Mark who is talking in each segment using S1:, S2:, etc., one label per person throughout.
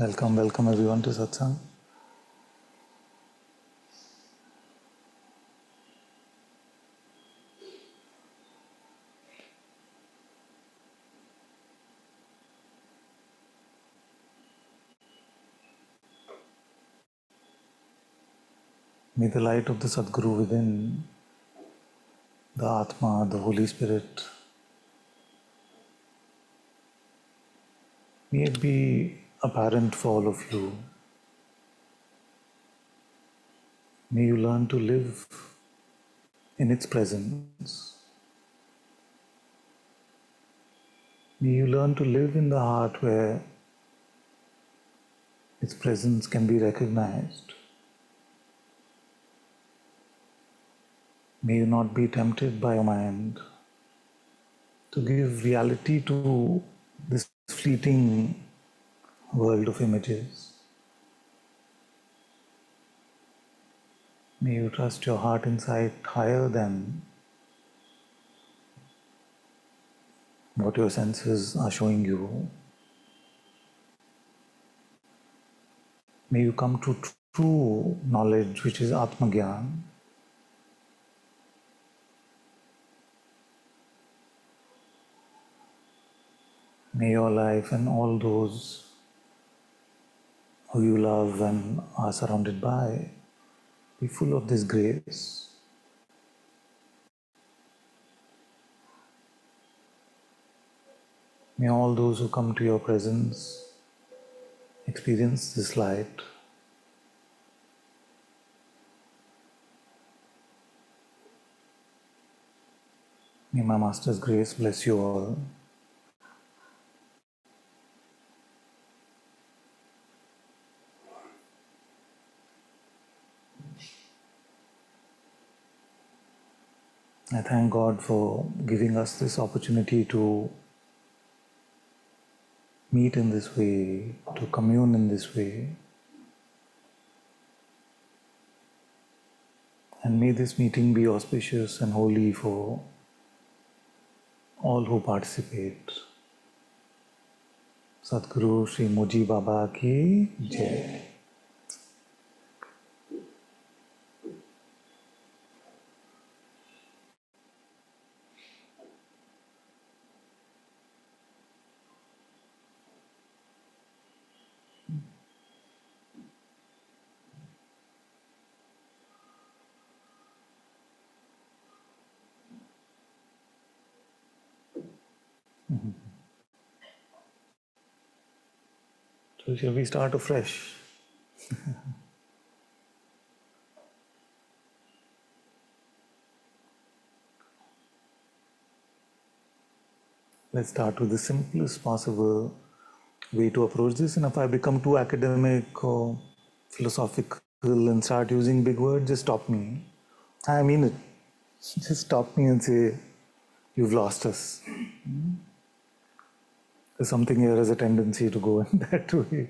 S1: Welcome everyone to Satsang. May the light of the Sadguru within, the Atma, the Holy Spirit, may it be apparent for all of you. May you learn to live in its presence. May you learn to live in the heart where its presence can be recognized. May you not be tempted by your mind to give reality to this fleeting world of images. May you trust your heart insight higher than what your senses are showing you. May you come to true knowledge, which is Atma Gyan. May your life and all those who you love and are surrounded by be full of this grace. May all those who come to your presence experience this light. May my Master's grace bless you all. I thank God for giving us this opportunity to meet in this way, to commune in this way. And may this meeting be auspicious and holy for all who participate. Sadguru Sri Muji Baba ki Jai. So shall we start afresh? Let's start with the simplest possible way to approach this. And if I become too academic or philosophical and start using big words, just stop me. I mean it. Just stop me and say, you've lost us. There's something here has a tendency to go in that way.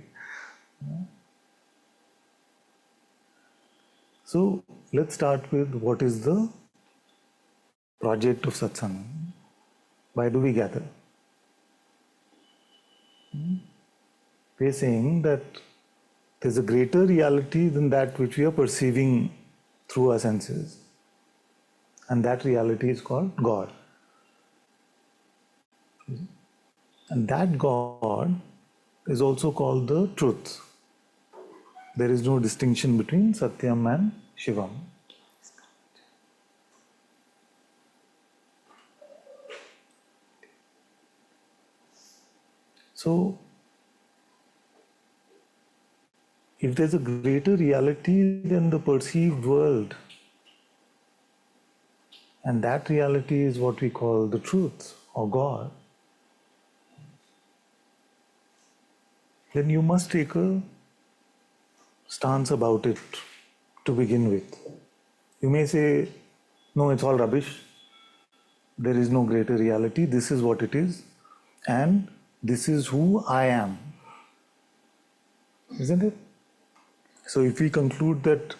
S1: So let's start with what is the project of Satsang. Why do we gather? We are saying that there's a greater reality than that which we are perceiving through our senses. And that reality is called God. And that God is also called the truth. There is no distinction between Satyam and Shivam. So, if there's a greater reality than the perceived world, and that reality is what we call the truth or God, then you must take a stance about it to begin with. You may say, no, it's all rubbish. There is no greater reality. This is what it is. And this is who I am. Isn't it? So if we conclude that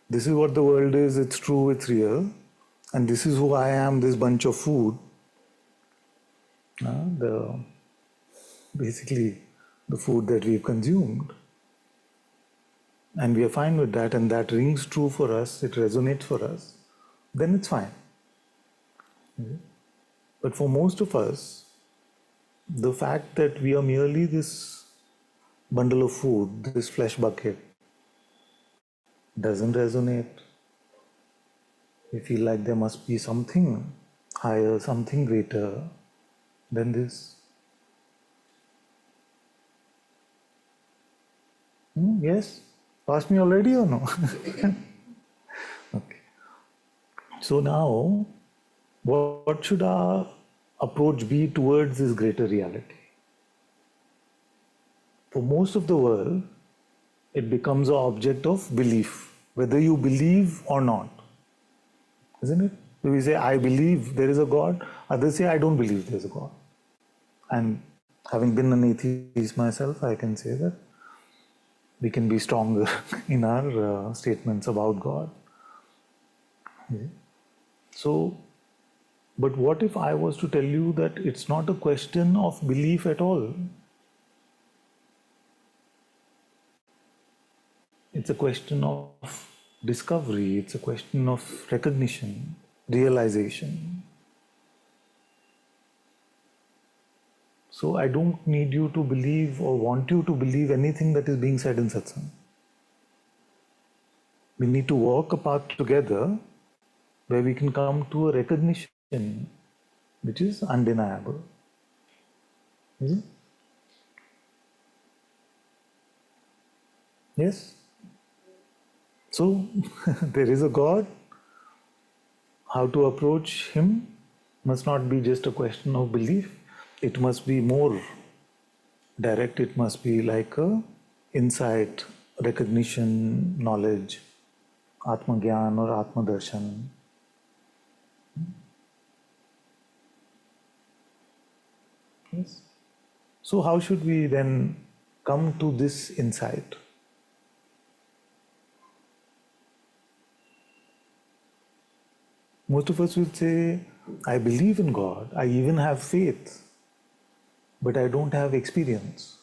S1: this is what the world is, it's true, it's real, and this is who I am, this bunch of food, basically the food that we've consumed, and we are fine with that, and that rings true for us, it resonates for us, then it's fine. But for most of us, the fact that we are merely this bundle of food, this flesh bucket, doesn't resonate. We feel like there must be something higher, something greater than this. Yes? Asked me already or no? Okay. So now, what should our approach be towards this greater reality? For most of the world, it becomes an object of belief, whether you believe or not. Isn't it? So we say, I believe there is a God. Others say, I don't believe there is a God. And having been an atheist myself, I can say that we can be stronger in our statements about God. Yeah. So, but what if I was to tell you that it's not a question of belief at all? It's a question of discovery, it's a question of recognition, realization. So I don't need you to believe or want you to believe anything that is being said in Satsang. We need to walk a path together where we can come to a recognition which is undeniable. Is it? Yes? So, there is a God. How to approach Him must not be just a question of belief. It must be more direct. It must be like a insight, recognition, knowledge, Atma Gyan or Atma Darshan. Yes. So how should we then come to this insight? Most of us will say, I believe in God, I even have faith, but I don't have experience.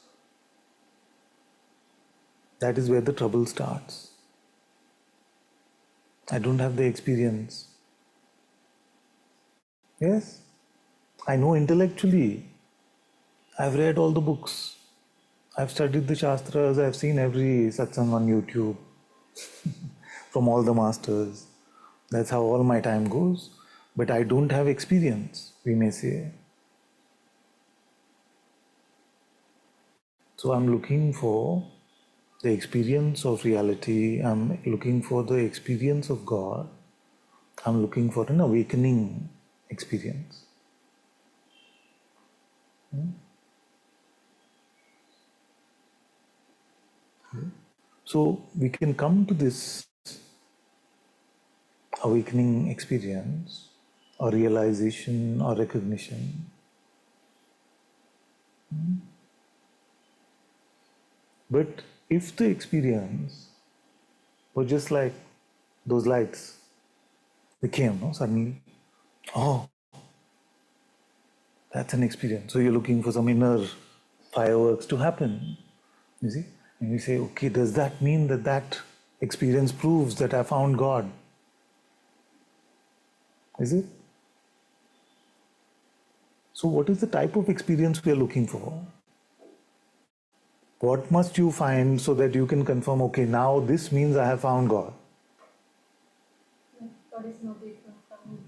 S1: That is where the trouble starts. I don't have the experience. Yes, I know intellectually. I've read all the books. I've studied the Shastras. I've seen every satsang on YouTube from all the masters. That's how all my time goes. But I don't have experience, we may say. So I'm looking for the experience of reality. I'm looking for the experience of God. I'm looking for an awakening experience. So we can come to this awakening experience or realization or recognition. But if the experience was just like those lights, they came, no, suddenly, oh, that's an experience. So you're looking for some inner fireworks to happen, you see? And you say, okay, does that mean that that experience proves that I found God? Is it? So what is the type of experience we are looking for? What must you find so that you can confirm, okay, now this means I have found God?
S2: God is not different from me.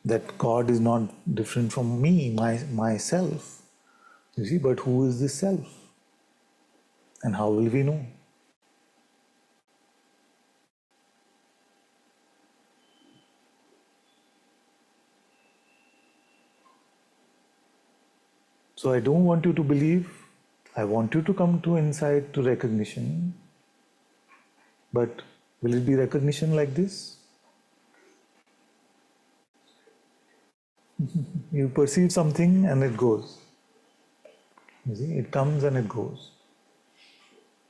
S1: That God is not different from me, myself. You see, but who is this self? And how will we know? So I don't want you to believe. I want you to come to insight, to recognition. But will it be recognition like this? You perceive something and it goes. You see, it comes and it goes.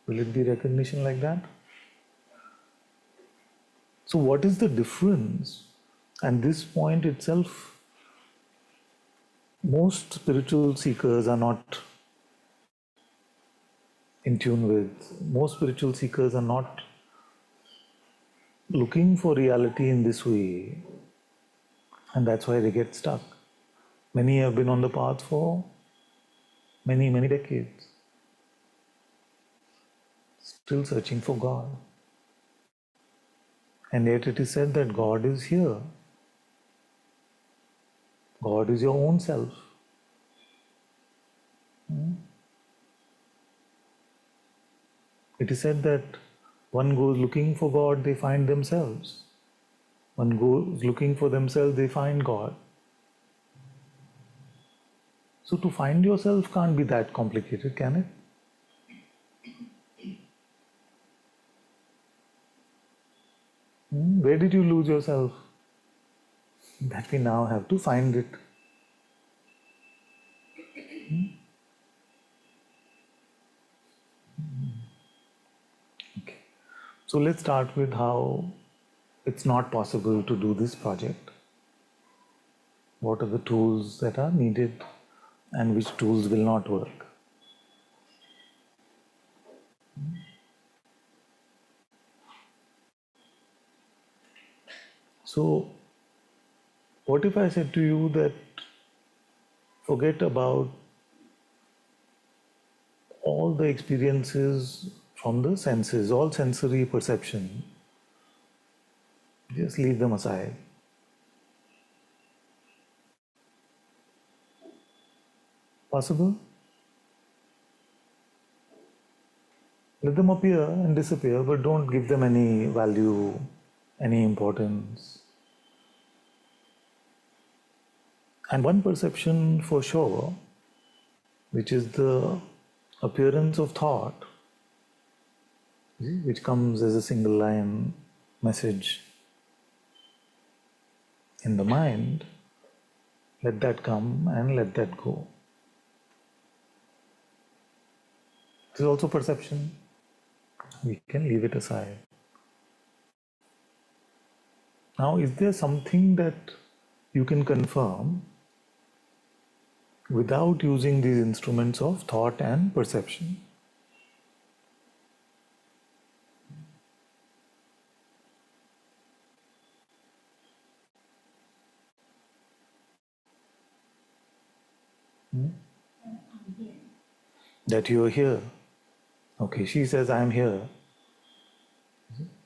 S1: Will it be recognition like that? So what is the difference? And this point itself, most spiritual seekers are not in tune with. Most spiritual seekers are not looking for reality in this way, and that's why they get stuck. Many have been on the path for many, many decades, still searching for God. And yet it is said that God is here. God is your own self. It is said that one goes looking for God, they find themselves. One goes looking for themselves, they find God. So to find yourself can't be that complicated, can it? Where did you lose yourself? That we now have to find it. Okay. So let's start with how it's not possible to do this project. What are the tools that are needed and which tools will not work? So, what if I said to you that forget about all the experiences from the senses, all sensory perception, just leave them aside. Possible? Let them appear and disappear, but don't give them any value, any importance. And one perception for sure, which is the appearance of thought, which comes as a single line message in the mind, let that come and let that go. It is also perception. We can leave it aside. Now, is there something that you can confirm without using these instruments of thought and perception? That you are here. Okay, she says, I am here.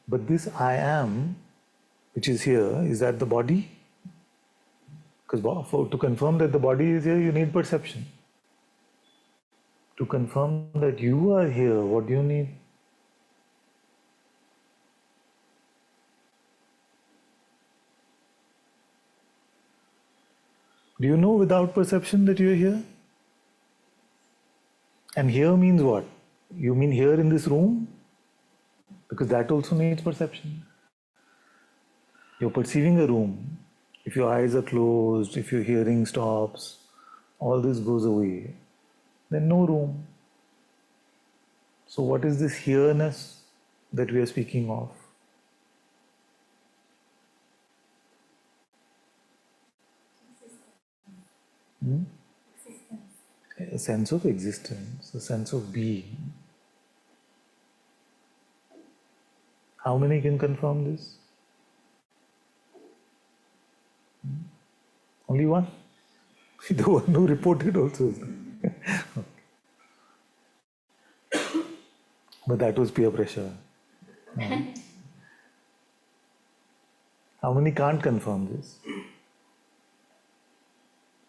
S1: But this I am, which is here, is that the body? Because to confirm that the body is here, you need perception. To confirm that you are here, what do you need? Do you know without perception that you are here? And here means what? You mean here in this room? Because that also needs perception. You're perceiving a room. If your eyes are closed, if your hearing stops, all this goes away, then no room. So, what is this here-ness that we are speaking of? A sense of existence, a sense of being. How many can confirm this? Only one? The one who reported also. But that was peer pressure. How many can't confirm this?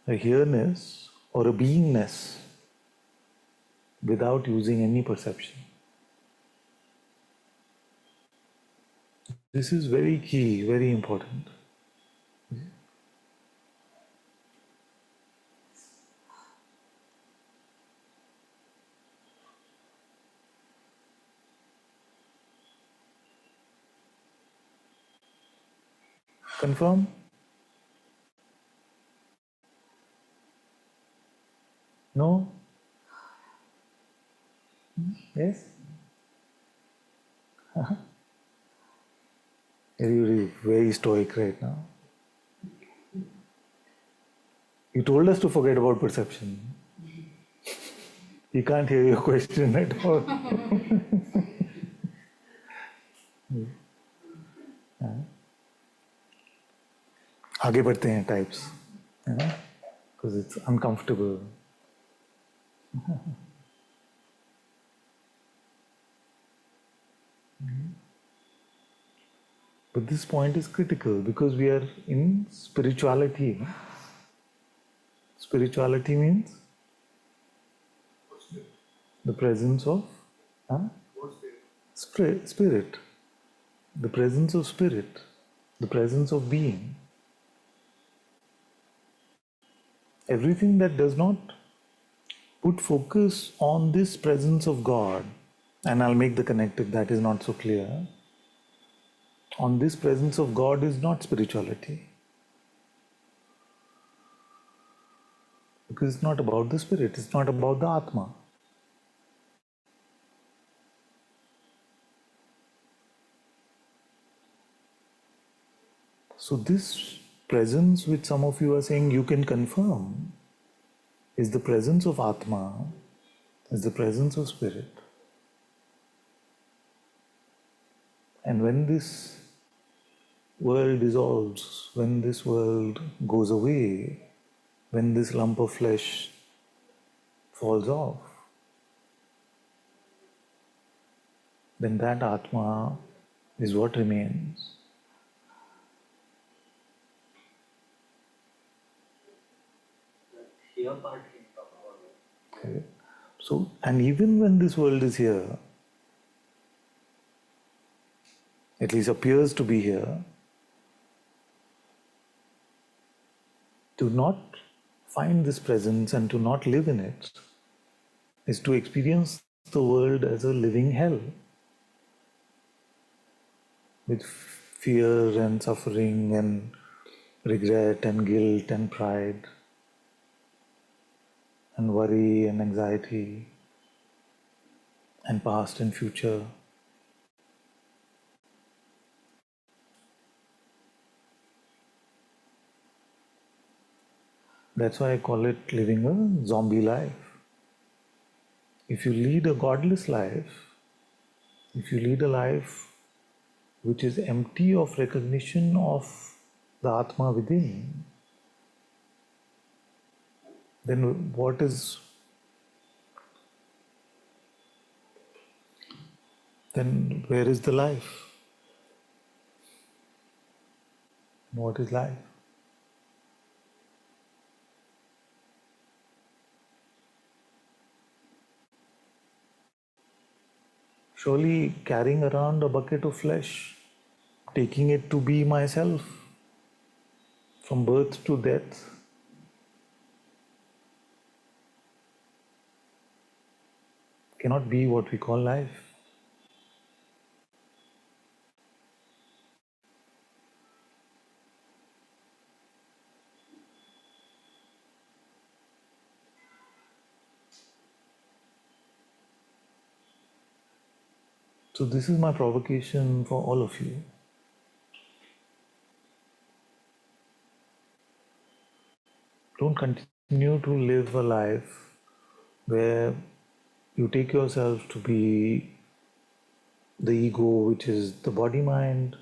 S1: A here-ness or a beingness without using any perception. This is very key, very important. Confirm? No? Yes? You're very stoic right now. You told us to forget about perception. He can't hear your question at all. आगे बढ़ते हैं types, you know, because it's uncomfortable. But this point is critical because we are in spirituality. Spirituality means the presence of huh? Spirit, the presence of spirit, the presence of being. Everything that does not put focus on this presence of God, and I'll make the connect if that is not so clear, on this presence of God is not spirituality. Because it's not about the spirit, it's not about the Atma. So, this presence, which some of you are saying you can confirm, is the presence of Atma, is the presence of spirit. And when this world dissolves, when this world goes away, when this lump of flesh falls off, then that Atma is what remains.
S3: Here part can talk about it.
S1: Okay. So, and even when this world is here, at least appears to be here, to not find this presence and to not live in it is to experience the world as a living hell with fear and suffering and regret and guilt and pride and worry and anxiety and past and future. That's why I call it living a zombie life. If you lead a godless life, if you lead a life which is empty of recognition of the Atma within, then then where is the life? What is life? Surely carrying around a bucket of flesh, taking it to be myself from birth to death, cannot be what we call life. So, this is my provocation for all of you. Don't continue to live a life where you take yourself to be the ego, which is the body mind,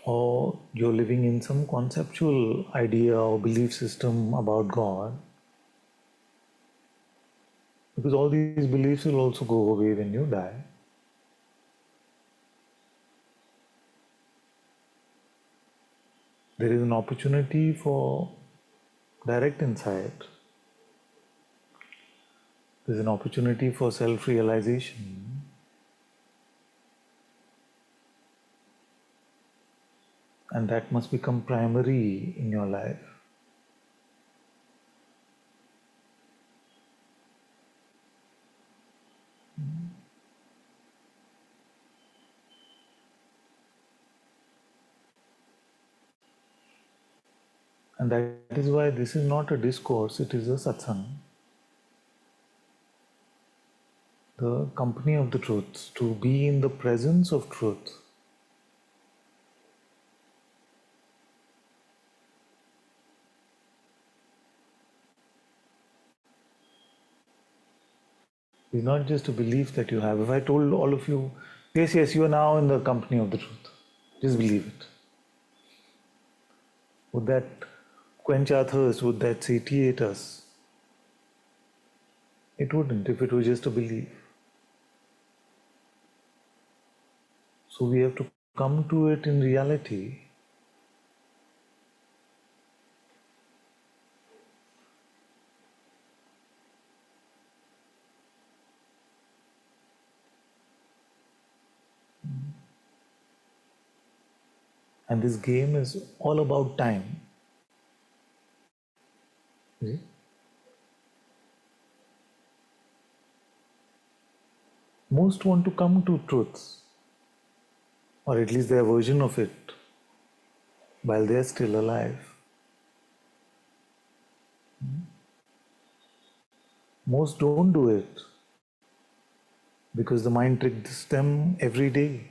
S1: or you're living in some conceptual idea or belief system about God. Because all these beliefs will also go away when you die. There is an opportunity for direct insight. There's an opportunity for self-realization. And that must become primary in your life. And that is why this is not a discourse, it is a satsang. The company of the truth, to be in the presence of truth. It's not just a belief that you have. If I told all of you, yes, yes, you are now in the company of the truth, just believe it. Would that quench our thirst? Would that satiate us? It wouldn't if it was just a belief. So we have to come to it in reality. And this game is all about time. See? Most want to come to truths, or at least their version of it, while they are still alive. Most don't do it because the mind tricks them every day.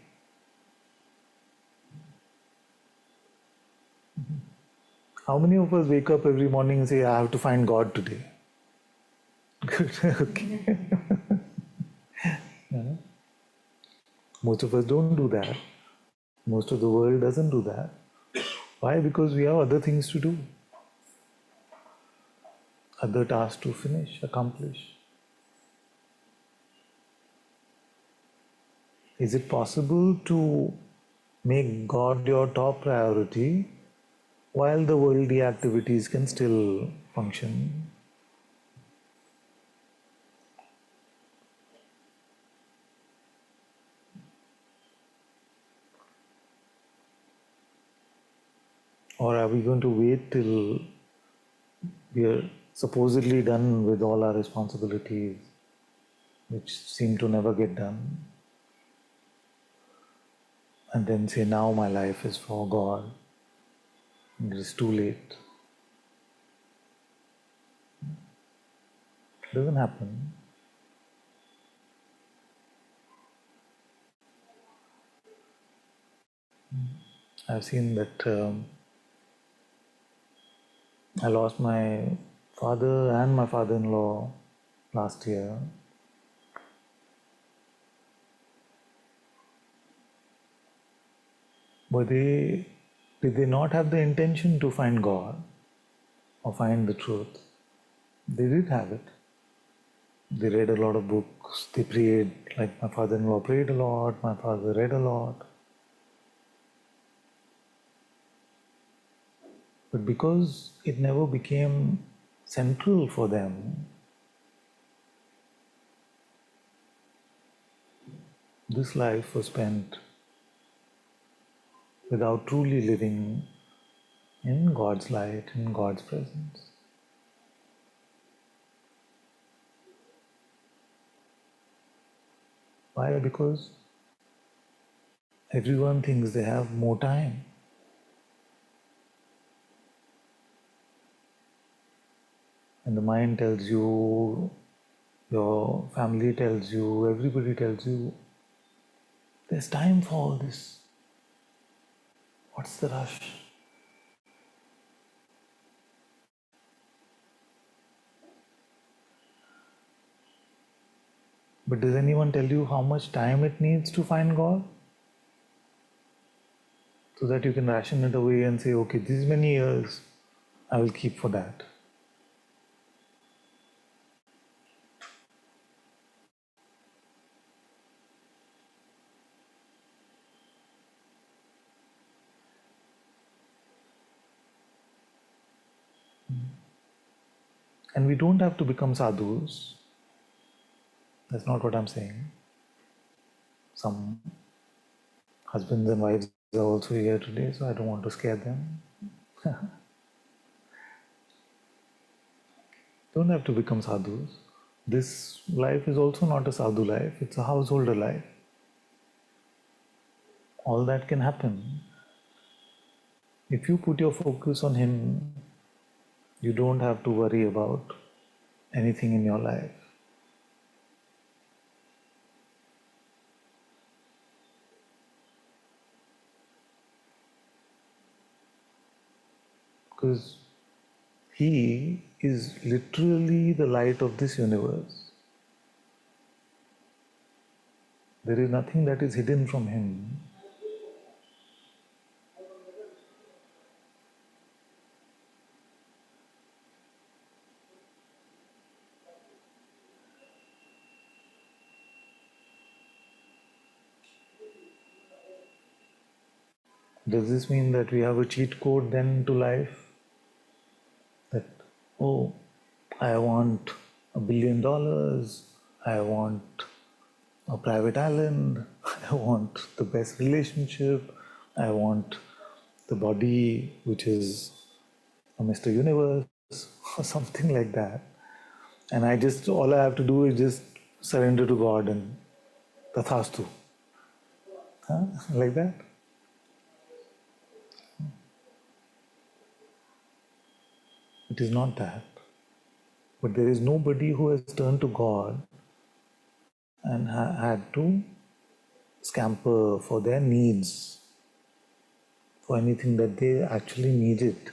S1: How many of us wake up every morning and say, I have to find God today? Good, okay. Yeah. Most of us don't do that. Most of the world doesn't do that. Why? Because we have other things to do, other tasks to finish, accomplish. Is it possible to make God your top priority while the worldly activities can still function? Or are we going to wait till we are supposedly done with all our responsibilities, which seem to never get done, and then say, now my life is for God? It is too late. It doesn't happen. I've seen that I lost my father and my father-in-law last year. But did they not have the intention to find God or find the truth? They did have it. They read a lot of books. They prayed, like my father-in-law prayed a lot, my father read a lot. But because it never became central for them, this life was spent without truly living in God's light, in God's presence. Why? Because everyone thinks they have more time. And the mind tells you, your family tells you, everybody tells you, there's time for all this. What's the rush? But does anyone tell you how much time it needs to find God? So that you can ration it away and say, okay, these many years I will keep for that. And we don't have to become sadhus. That's not what I'm saying. Some husbands and wives are also here today, so I don't want to scare them. Don't have to become sadhus. This life is also not a sadhu life, it's a householder life. All that can happen. If you put your focus on Him, you don't have to worry about anything in your life. Because He is literally the light of this universe. There is nothing that is hidden from him. Does this mean that we have a cheat code then to life? That, oh, I want $1 billion, I want a private island, I want the best relationship, I want the body which is a Mr. Universe, or something like that. And all I have to do is just surrender to God and tathastu. Huh? Like that? It is not that. But there is nobody who has turned to God and had to scamper for their needs, for anything that they actually needed.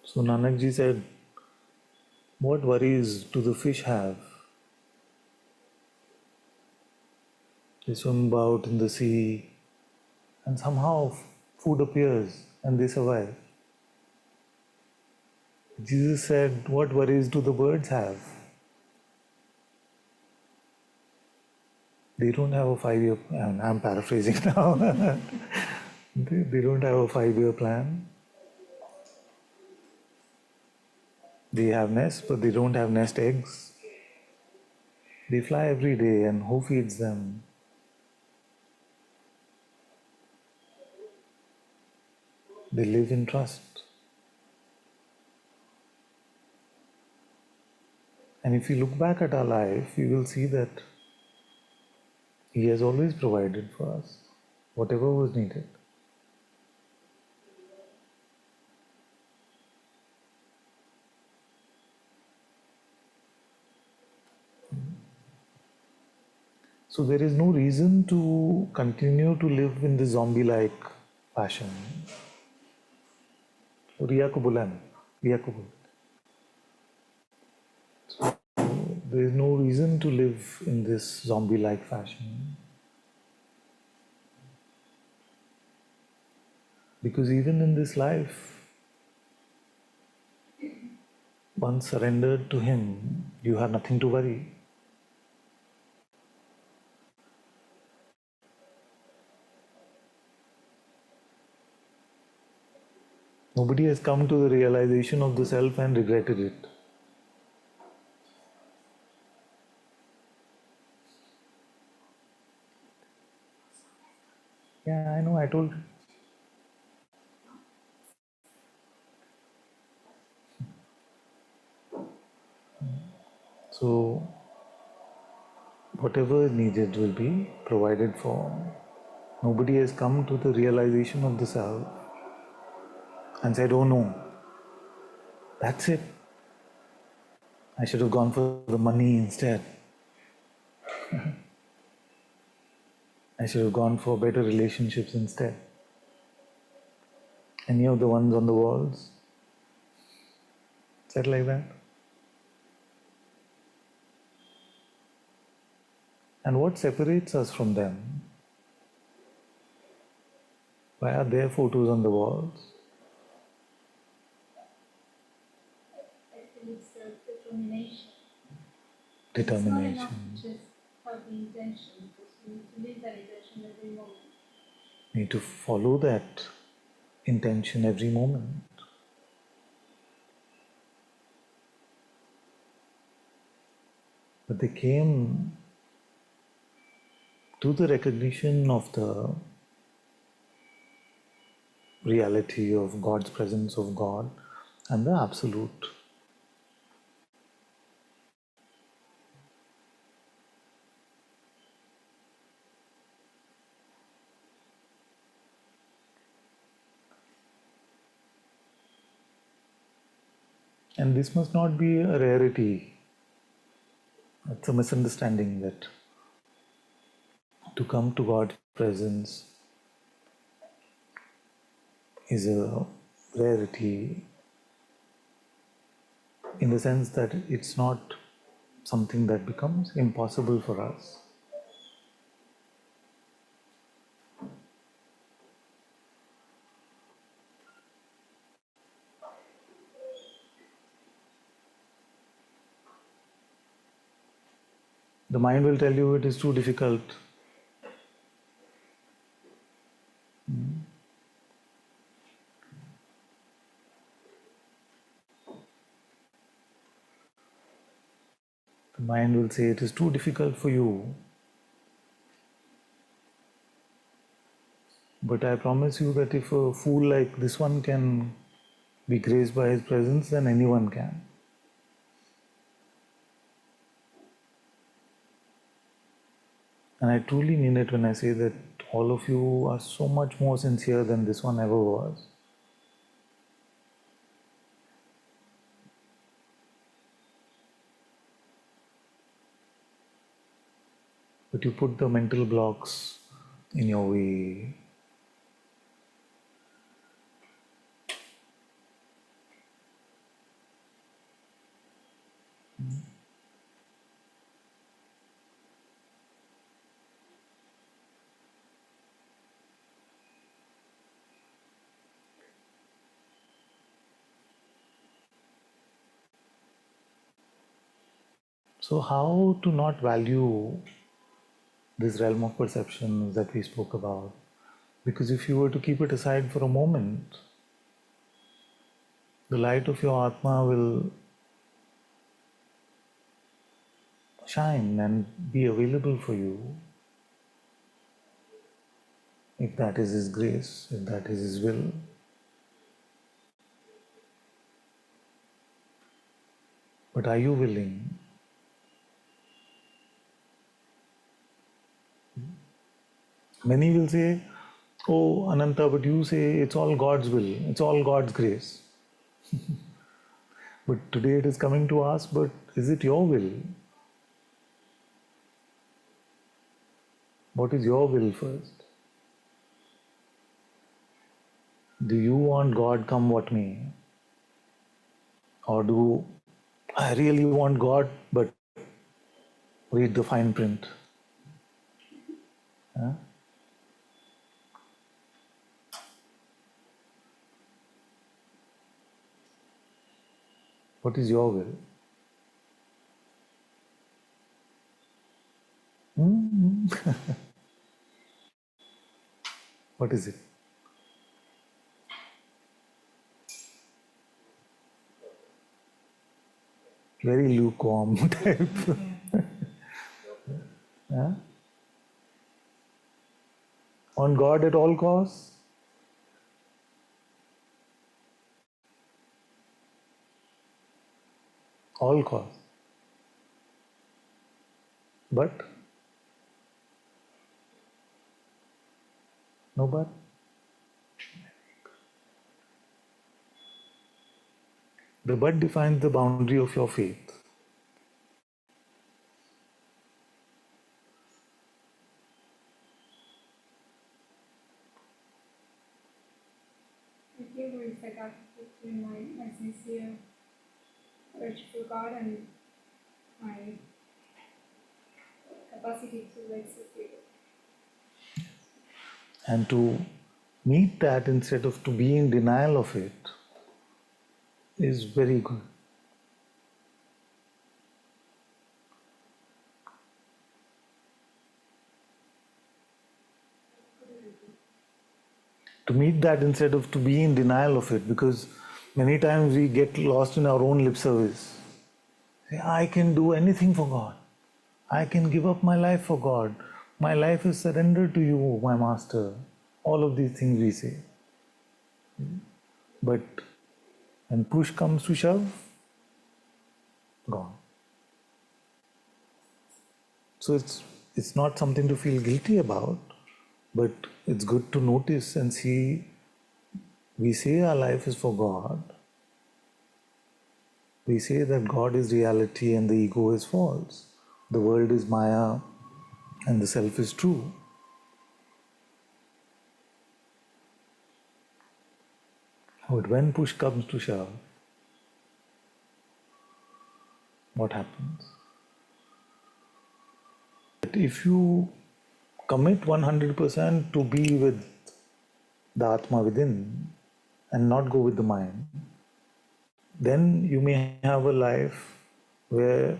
S1: So Nanak ji said, what worries do the fish have? They swim about in the sea and somehow food appears and they survive. Jesus said, what worries do the birds have? They don't have a 5-year plan. I'm paraphrasing now. They don't have a 5-year plan. They have nests, but they don't have nest eggs. They fly every day, and who feeds them? They live in trust. And if you look back at our life, you will see that He has always provided for us whatever was needed. So there is no reason to continue to live in this zombie-like fashion. रिया को बुला ना, रिया को बुला. There is no reason to live in this zombie-like fashion. Because even in this life, once surrendered to Him, you have nothing to worry. Nobody has come to the realization of the self and regretted it. Yeah, I know, I told you. So, whatever is needed will be provided for. Nobody has come to the realization of the self and said, oh no, that's it. I should have gone for the money instead. I should have gone for better relationships instead. Any of the ones on the walls said like that? And what separates us from them? Why are their photos on the walls?
S2: I think it's determination.
S1: Determination.
S2: It's not enough to just have the intention, because we need to live that intention every moment.
S1: Need to follow that intention every moment. But they came to the recognition of the reality of God's presence, of God, and the Absolute. And this must not be a rarity. It's a misunderstanding that to come to God's presence is a rarity in the sense that it's not something that becomes impossible for us. The mind will tell you it is too difficult. The mind will say it is too difficult for you. But I promise you that if a fool like this one can be graced by his presence, then anyone can. And I truly mean it when I say that all of you are so much more sincere than this one ever was. But you put the mental blocks in your way. So, how to not value this realm of perception that we spoke about? Because if you were to keep it aside for a moment, the light of your Atma will shine and be available for you if that is His grace, if that is His will. But are you willing? Many will say, "Oh, Ananta, but you say it's all God's will, it's all God's grace." But today it is coming to ask, but is it your will? What is your will first? Do you want God come what may? Or do I really want God, but read the fine print? Huh? What is your will? Hmm? What is it? Very lukewarm type. Huh? On God at all costs? All costs. But? No but? The but defines the boundary of your faith.
S2: I think there is a gap between my sincere urge for God and my capacity to execute.
S1: And to meet that instead of to be in denial of it is very good. To meet that instead of to be in denial of it, because many times we get lost in our own lip service. Say, I can do anything for God. I can give up my life for God. My life is surrendered to you, my master. All of these things we say. But when push comes to shove, gone. So it's not something to feel guilty about, but it's good to notice and see. We say our life is for God. We say that God is reality and the ego is false. The world is Maya and the self is true. But when push comes to shove, what happens? If you commit 100% to be with the Atma within and not go with the mind, then you may have a life where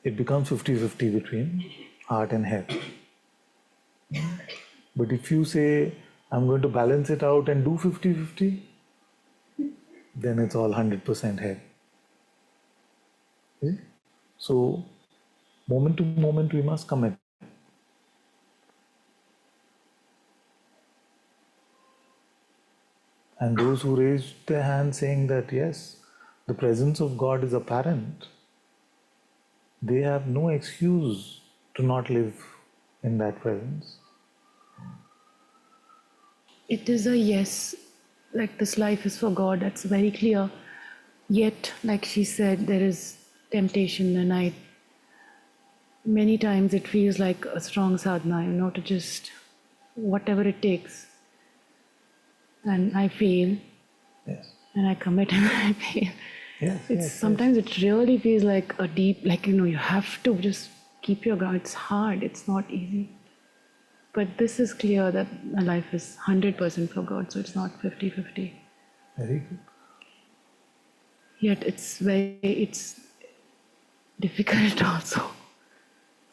S1: it becomes 50-50 between heart and head. But if you say, I'm going to balance it out and do 50-50, then it's all 100% head. See? So, moment to moment, we must commit. And those who raised their hand saying that, yes, the presence of God is apparent, they have no excuse to not live in that presence.
S4: It is a yes, like this life is for God, that's very clear. Yet, like she said, there is temptation, and many times it feels like a strong sadhana, to just whatever it takes. And I fail,
S1: Yes.
S4: and I commit, and I fail.
S1: Yes.
S4: Sometimes it really feels like a deep, you have to just keep your ground. It's hard, it's not easy. But this is clear that my life is 100% for God, so it's not 50-50.
S1: Very good.
S4: Yet it's difficult also.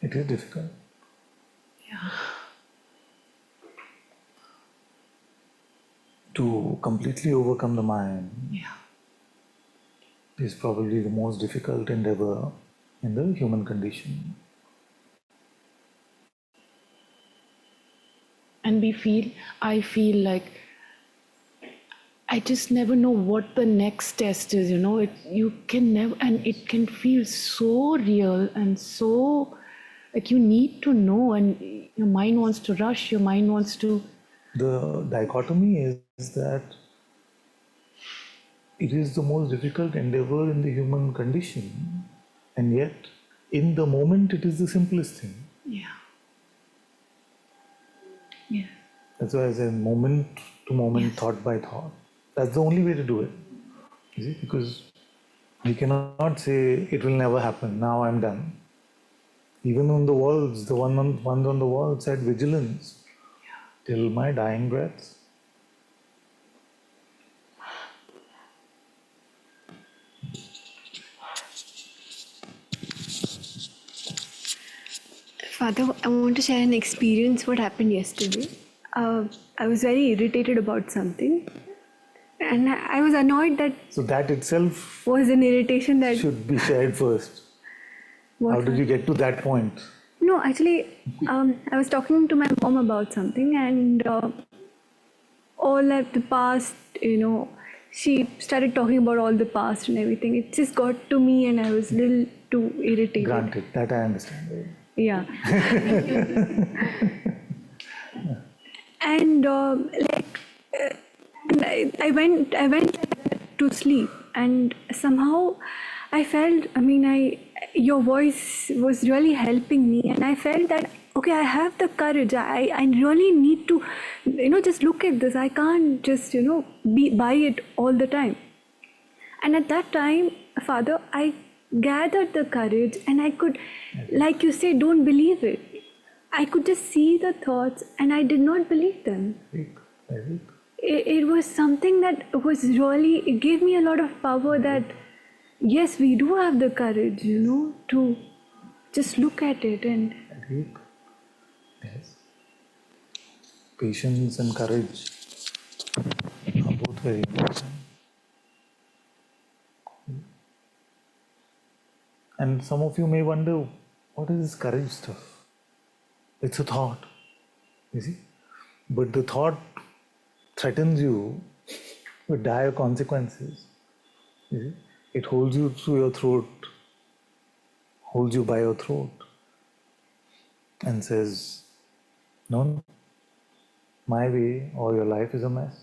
S1: It is difficult.
S4: Yeah.
S1: To completely overcome the mind
S4: Yeah.
S1: is probably the most difficult endeavor in the human condition.
S4: And I feel like I just never know what the next test is, you can never, and it can feel so real and so, like you need to know, and your mind wants to rush, your mind wants to.
S1: The dichotomy is that it is the most difficult endeavor in the human condition, and yet in the moment it is the simplest thing.
S4: Yeah. Yeah.
S1: That's why I say moment to moment,
S4: Yes.
S1: thought by thought. That's the only way to do it. You see, because we cannot say it will never happen. Now I'm done. Even on the walls, the one on the wall said vigilance till my dying breath.
S5: Father, I want to share an experience what happened yesterday. I was very irritated about something, and I was annoyed that
S1: So that itself
S5: was an irritation that.
S1: should be shared first.
S5: What
S1: How did you get to that point?
S5: No, actually, I was talking to my mom about something, and all of the past, she started talking about all the past and everything. It just got to me, and I was a little too irritated.
S1: Granted, that I understand.
S5: Yeah. And and I went to sleep, and somehow I felt. Your voice was really helping me, and I felt that okay, I have the courage. I really need to, just look at this. I can't just be by it all the time. And at that time, Father, I gathered the courage, and I could, like you say, don't believe it. I could just see the thoughts, and I did not believe them.
S1: Very
S5: It was something that was really, it gave me a lot of power that, yes, we do have the courage, to just look at it and.
S1: good. Yes. Patience and courage are both very important. And some of you may wonder, what is this courage stuff? It's a thought, you see. But the thought threatens you with dire consequences. You see? It holds you through your throat, holds you by your throat, and says, no, my way or your life is a mess.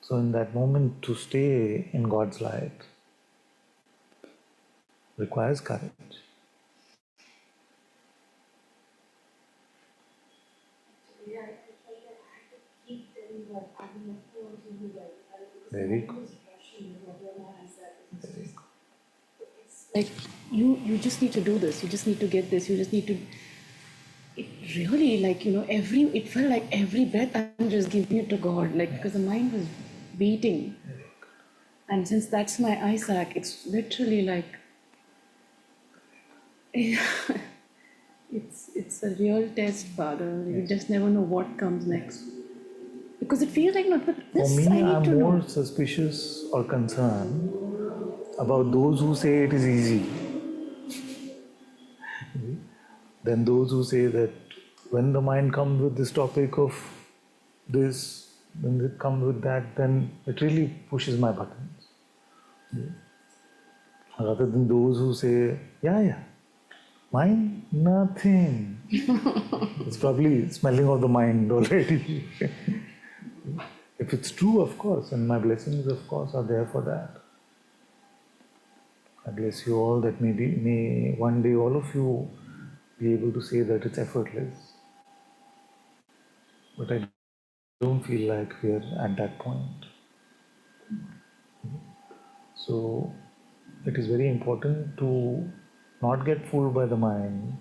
S1: So in that moment, to stay in God's light requires courage.
S2: Yeah, I felt that I had to keep telling God,
S1: Very good.
S4: Like, you just need to do this, you just need to get this, you just need to. It really, like, it felt like every breath I'm just giving it to God, like, because the mind was beating. And since that's my Isaac, it's literally like, it's a real test, Father. You just never know what comes next. Because it feels like, not, but
S1: For
S4: this
S1: me,
S4: I need
S1: I'm
S4: to
S1: more
S4: know.
S1: suspicious or concerned about those who say it is easy than those who say that when the mind comes with this topic of this, when it comes with that, then it really pushes my buttons. Rather than those who say, yeah, mind, nothing. It's probably smelling of the mind already. If it's true, of course, and my blessings, of course, are there for that. I bless you all that may one day all of you be able to say that it's effortless. But I don't feel like we're at that point. So it is very important to not get fooled by the mind,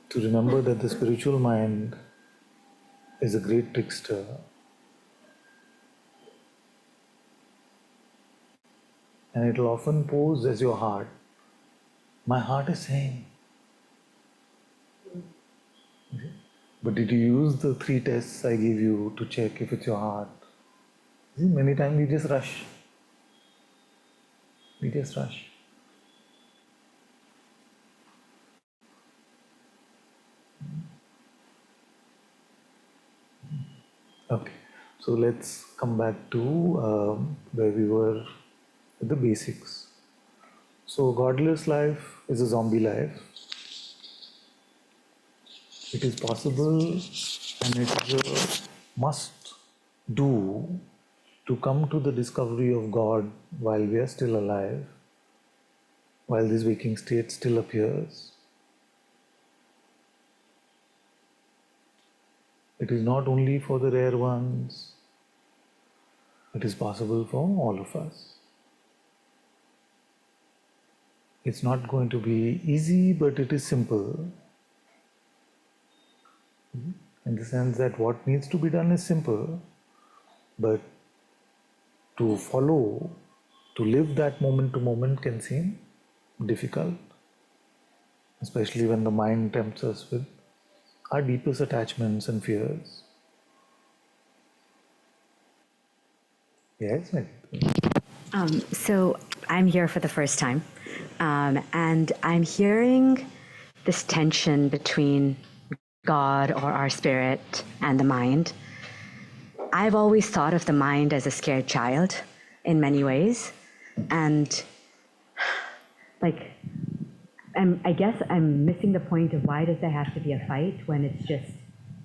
S1: to remember that the spiritual mind is a great trickster. And it will often pose as your heart. My heart is saying. But did you use the 3 tests I gave you to check if it's your heart? See, many times we just rush. We just rush. Okay, so let's come back to where we were at the basics. So, godless life is a zombie life. It is possible and it is a must do to come to the discovery of God while we are still alive, while this waking state still appears. It is not only for the rare ones, it is possible for all of us. It's not going to be easy, but it is simple. In the sense that what needs to be done is simple, but to follow, to live that moment to moment can seem difficult, especially when the mind tempts us with our deepest attachments and fears. Yes,
S6: So I'm here for the first time, and I'm hearing this tension between God or our spirit and the mind. I've always thought of the mind as a scared child in many ways, and I guess I'm missing the point of why does there have to be a fight when it's just,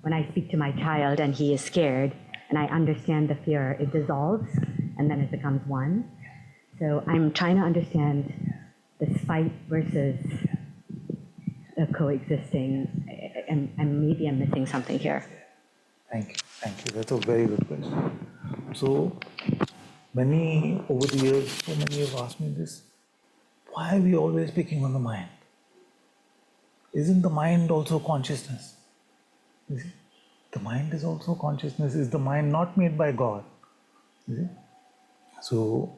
S6: when I speak to my child and he is scared and I understand the fear, it dissolves and then it becomes one. So I'm trying to understand this fight versus coexisting, and maybe I'm missing something here.
S1: thank you. That's a very good question. So, many over the years, so many have asked me this: why are we always picking on the mind? Isn't the mind also consciousness? You see? The mind is also consciousness. Is the mind not made by God? You see? So,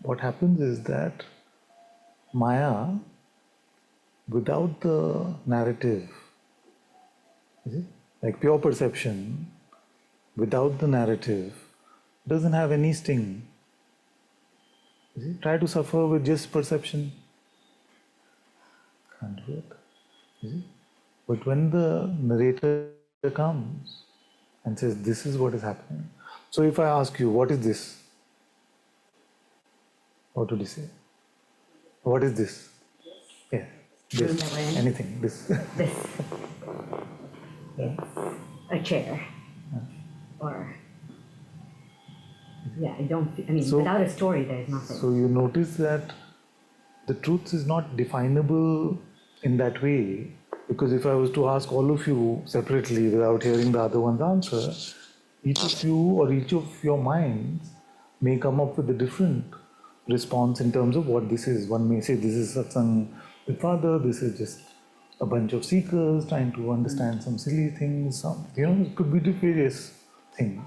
S1: what happens is that Maya, without the narrative, you see, like pure perception, without the narrative, doesn't have any sting. You see? Try to suffer with just perception. Can't do it. You see? But when the narrator comes and says, this is what is happening. So if I ask you, what is this? What would you say? What is this? Yeah. This. Anything. This.
S6: This,
S1: Yeah.
S6: a chair, or, yeah, I don't, I mean,
S1: So-
S6: without a story, there's nothing.
S1: So you notice that the truth is not definable in that way, Because if I was to ask all of you separately without hearing the other one's answer, each of you or each of your minds may come up with a different response in terms of what this is. One may say this is satsang with Father, this is just a bunch of seekers trying to understand some silly things. It could be the various things.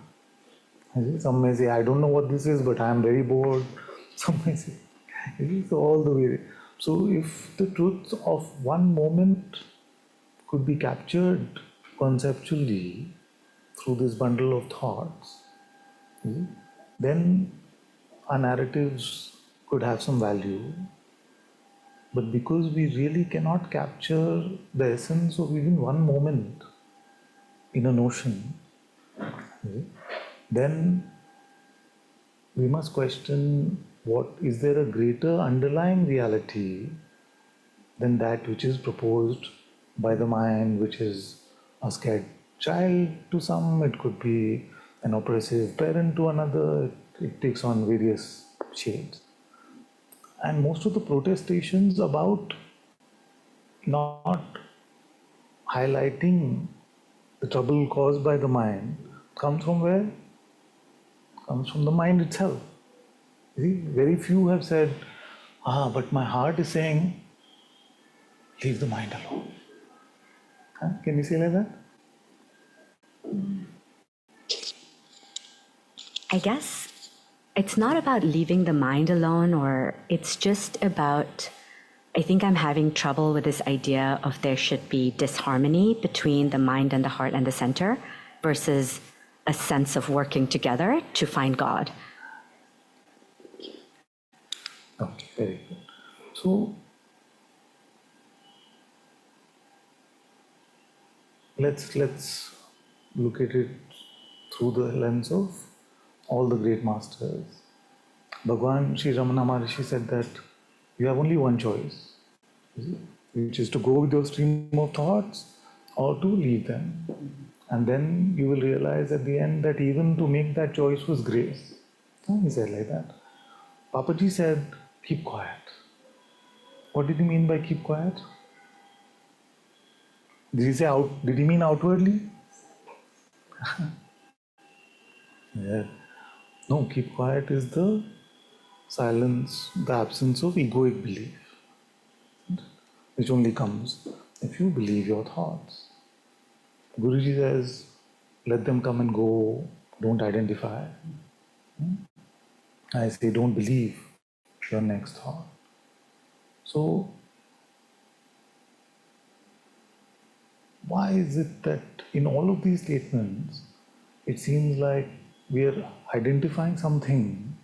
S1: Some may say, I don't know what this is, but I am very bored. Some may say, so all the way. So if the truth of one moment could be captured conceptually through this bundle of thoughts, then our narratives could have some value. But because we really cannot capture the essence of even one moment in a notion, then we must question, what is there a greater underlying reality than that which is proposed by the mind, which is a scared child to some, it could be an oppressive parent to another, it takes on various shades. And most of the protestations about not highlighting the trouble caused by the mind comes from where? Comes from the mind itself. You see, very few have said, but my heart is saying, leave the mind alone. Can you say like that?
S6: I guess it's not about leaving the mind alone, or it's just about, I think I'm having trouble with this idea of there should be disharmony between the mind and the heart and the center versus a sense of working together to find God.
S1: Okay, very good. So, let's look at it through the lens of all the great masters. Bhagwan Sri Ramana Maharishi said that you have only one choice, which is to go with your stream of thoughts or to leave them. And then you will realize at the end that even to make that choice was grace. He said like that. Papaji said, keep quiet. What did he mean by keep quiet? Did he say out? Did he mean outwardly? Yeah. No, keep quiet is the silence, the absence of egoic belief, which only comes if you believe your thoughts. Guruji says, let them come and go, don't identify. I say, don't believe your next thought. So, why is it that in all of these statements, it seems like we are identifying something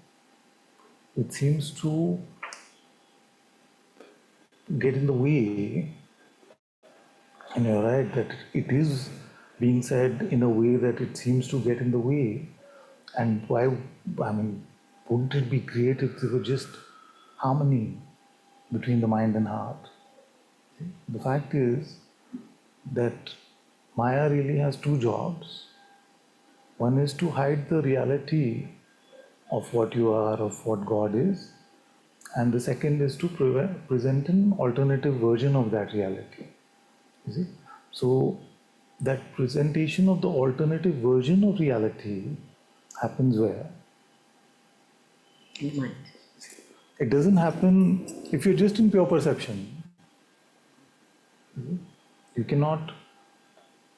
S1: which seems to get in the way? And you're right that it is being said in a way that it seems to get in the way. And why, wouldn't it be great if there were just harmony between the mind and heart? The fact is that Maya really has two jobs. One is to hide the reality of what you are, of what God is, and the second is to present an alternative version of that reality. You see? So that presentation of the alternative version of reality happens where?
S6: In the mind.
S1: It doesn't happen if you're just in pure perception. You cannot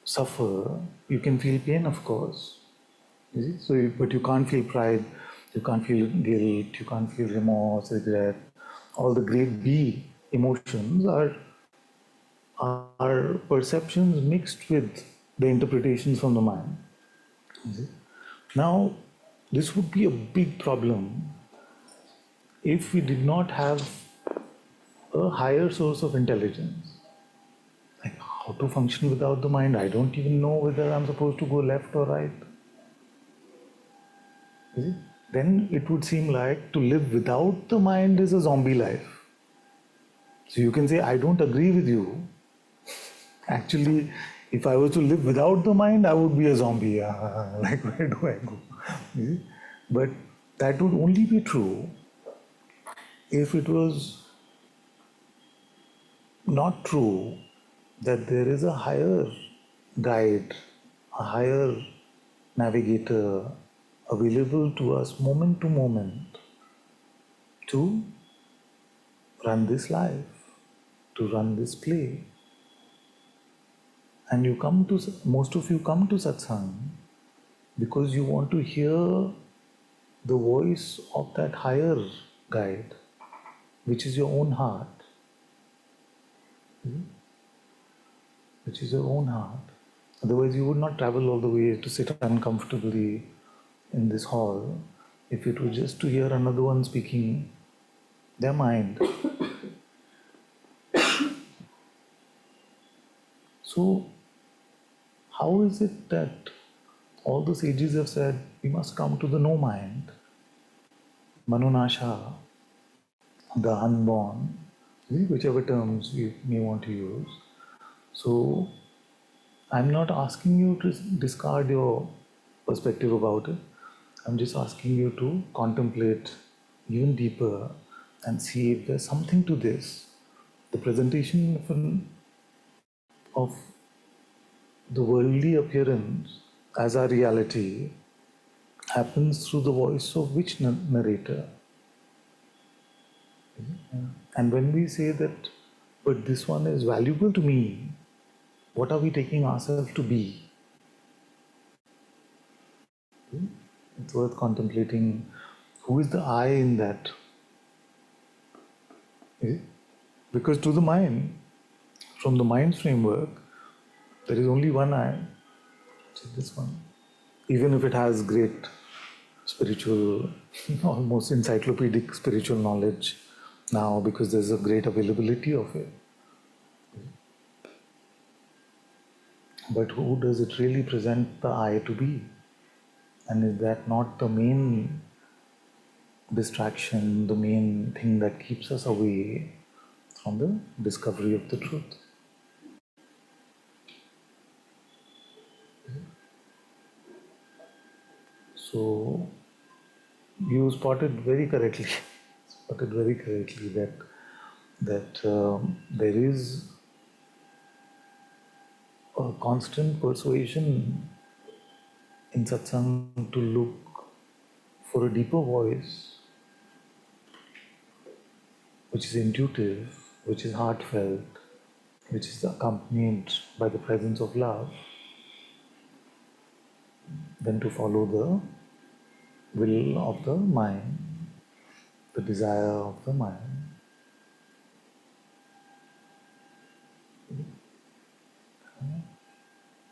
S1: suffer. You can feel pain, of course. You see? So, but you can't feel pride. You can't feel guilt. You can't feel remorse, regret. All the great B emotions are perceptions mixed with the interpretations from the mind. You see? Now, this would be a big problem if we did not have a higher source of intelligence. Like how to function without the mind, I don't even know whether I'm supposed to go left or right. You see? Then it would seem like to live without the mind is a zombie life. So you can say, I don't agree with you. Actually, if I was to live without the mind, I would be a zombie. Like, where do I go? You see? But that would only be true if it was not true that there is a higher guide, a higher navigator available to us moment to moment to run this life, to run this play. And you come to, most of you come to satsang because you want to hear the voice of that higher guide, which is your own heart. Which is your own heart. Otherwise, you would not travel all the way to sit uncomfortably in this hall if it was just to hear another one speaking their mind. So, how is it that all the sages have said we must come to the no mind, Manonasha, the unborn, whichever terms we may want to use? So, I'm not asking you to discard your perspective about it. I'm just asking you to contemplate even deeper and see if there's something to this. The presentation of the worldly appearance as our reality happens through the voice of which narrator? And when we say that, but this one is valuable to me, what are we taking ourselves to be? It's worth contemplating who is the I in that. Because to the mind, from the mind's framework, there is only one I, which is this one. Even if it has great spiritual, almost encyclopedic spiritual knowledge now, because there's a great availability of it. But who does it really present the I to be? And is that not the main distraction, the main thing that keeps us away from the discovery of the truth? So you spotted very correctly, that there is a constant persuasion in satsang to look for a deeper voice, which is intuitive, which is heartfelt, which is accompanied by the presence of love, than to follow the will of the mind, the desire of the mind.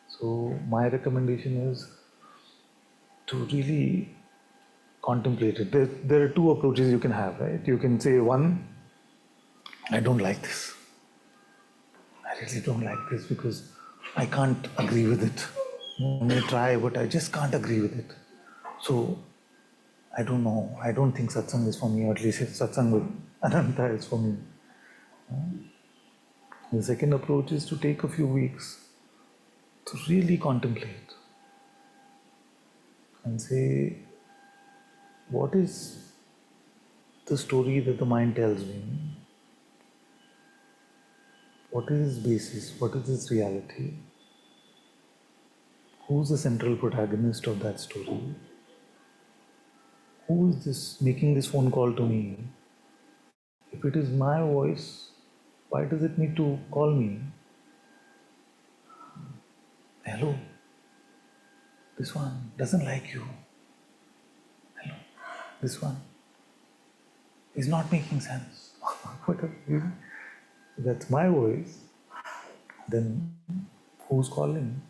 S1: So my recommendation is to really contemplate it. There are two approaches you can have, right? You can say, one, I don't like this. I really don't like this because I can't agree with it. I may try, but I just can't agree with it. So I don't know. I don't think satsang is for me, or at least satsang with Ananta is for me. The second approach is to take a few weeks to really contemplate and say, what is the story that the mind tells me? What is its basis? What is its reality? Who's the central protagonist of that story? Who is this making this phone call to me? If it is my voice, why does it need to call me? Hello, this one doesn't like you. Hello, this one is not making sense. Whatever. That's my voice. Then who's calling?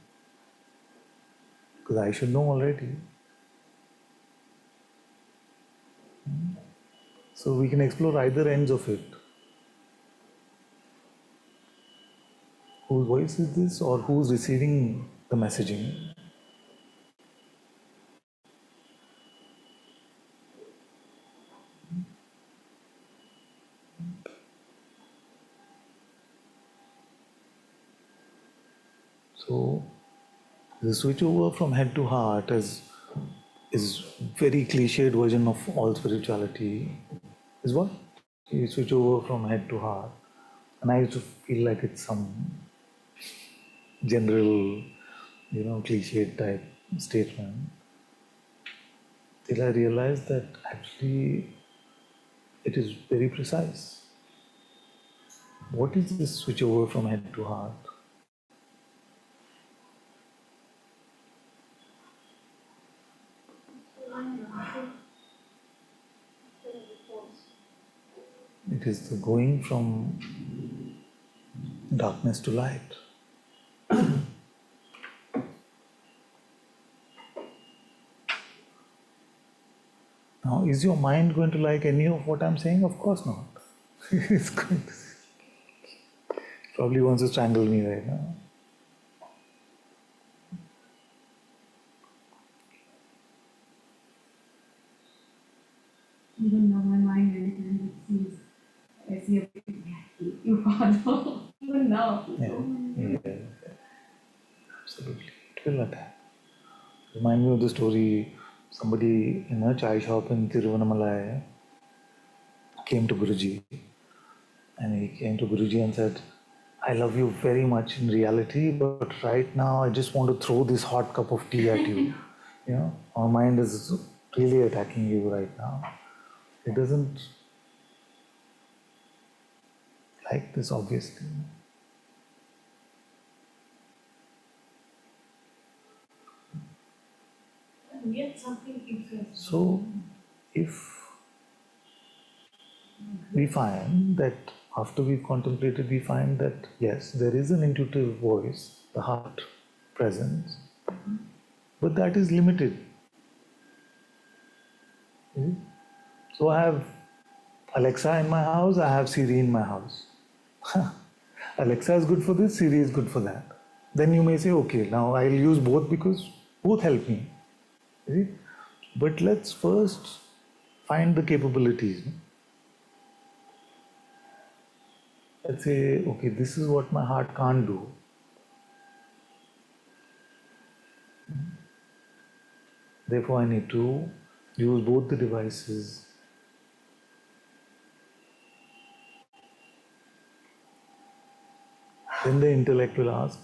S1: Because I should know already. So we can explore either ends of it. Whose voice is this, or who's receiving the messaging? So the switch over from head to heart is very cliched version of all spirituality. Is what? You switch over from head to heart. And I used to feel like it's some general, cliche type statement, till I realized that actually it is very precise. What is this switch over from head to heart? It is the going from darkness to light. Now, is your mind going to like any of what I'm saying? Of course not. It's going to probably wants to strangle me right now.
S2: Even now, my mind anytime it sees, I see a big hate you, Father. Even now.
S1: Yeah, absolutely. It will attack. Remind me of the story, somebody in a chai shop in Tiruvannamalai came to Guruji, and he came to Guruji and said, I love you very much in reality, but right now I just want to throw this hot cup of tea at you. Our mind is really attacking you right now. It doesn't like this, obviously.
S2: And yet something interesting.
S1: So, if we find that after we've contemplated, we find that yes, there is an intuitive voice, the heart presence, but that is limited. So I have Alexa in my house, I have Siri in my house. Alexa is good for this, Siri is good for that. Then you may say, okay, now I'll use both because both help me. But let's first find the capabilities. Let's say, okay, this is what my heart can't do. Therefore, I need to use both the devices. Then the intellect will ask,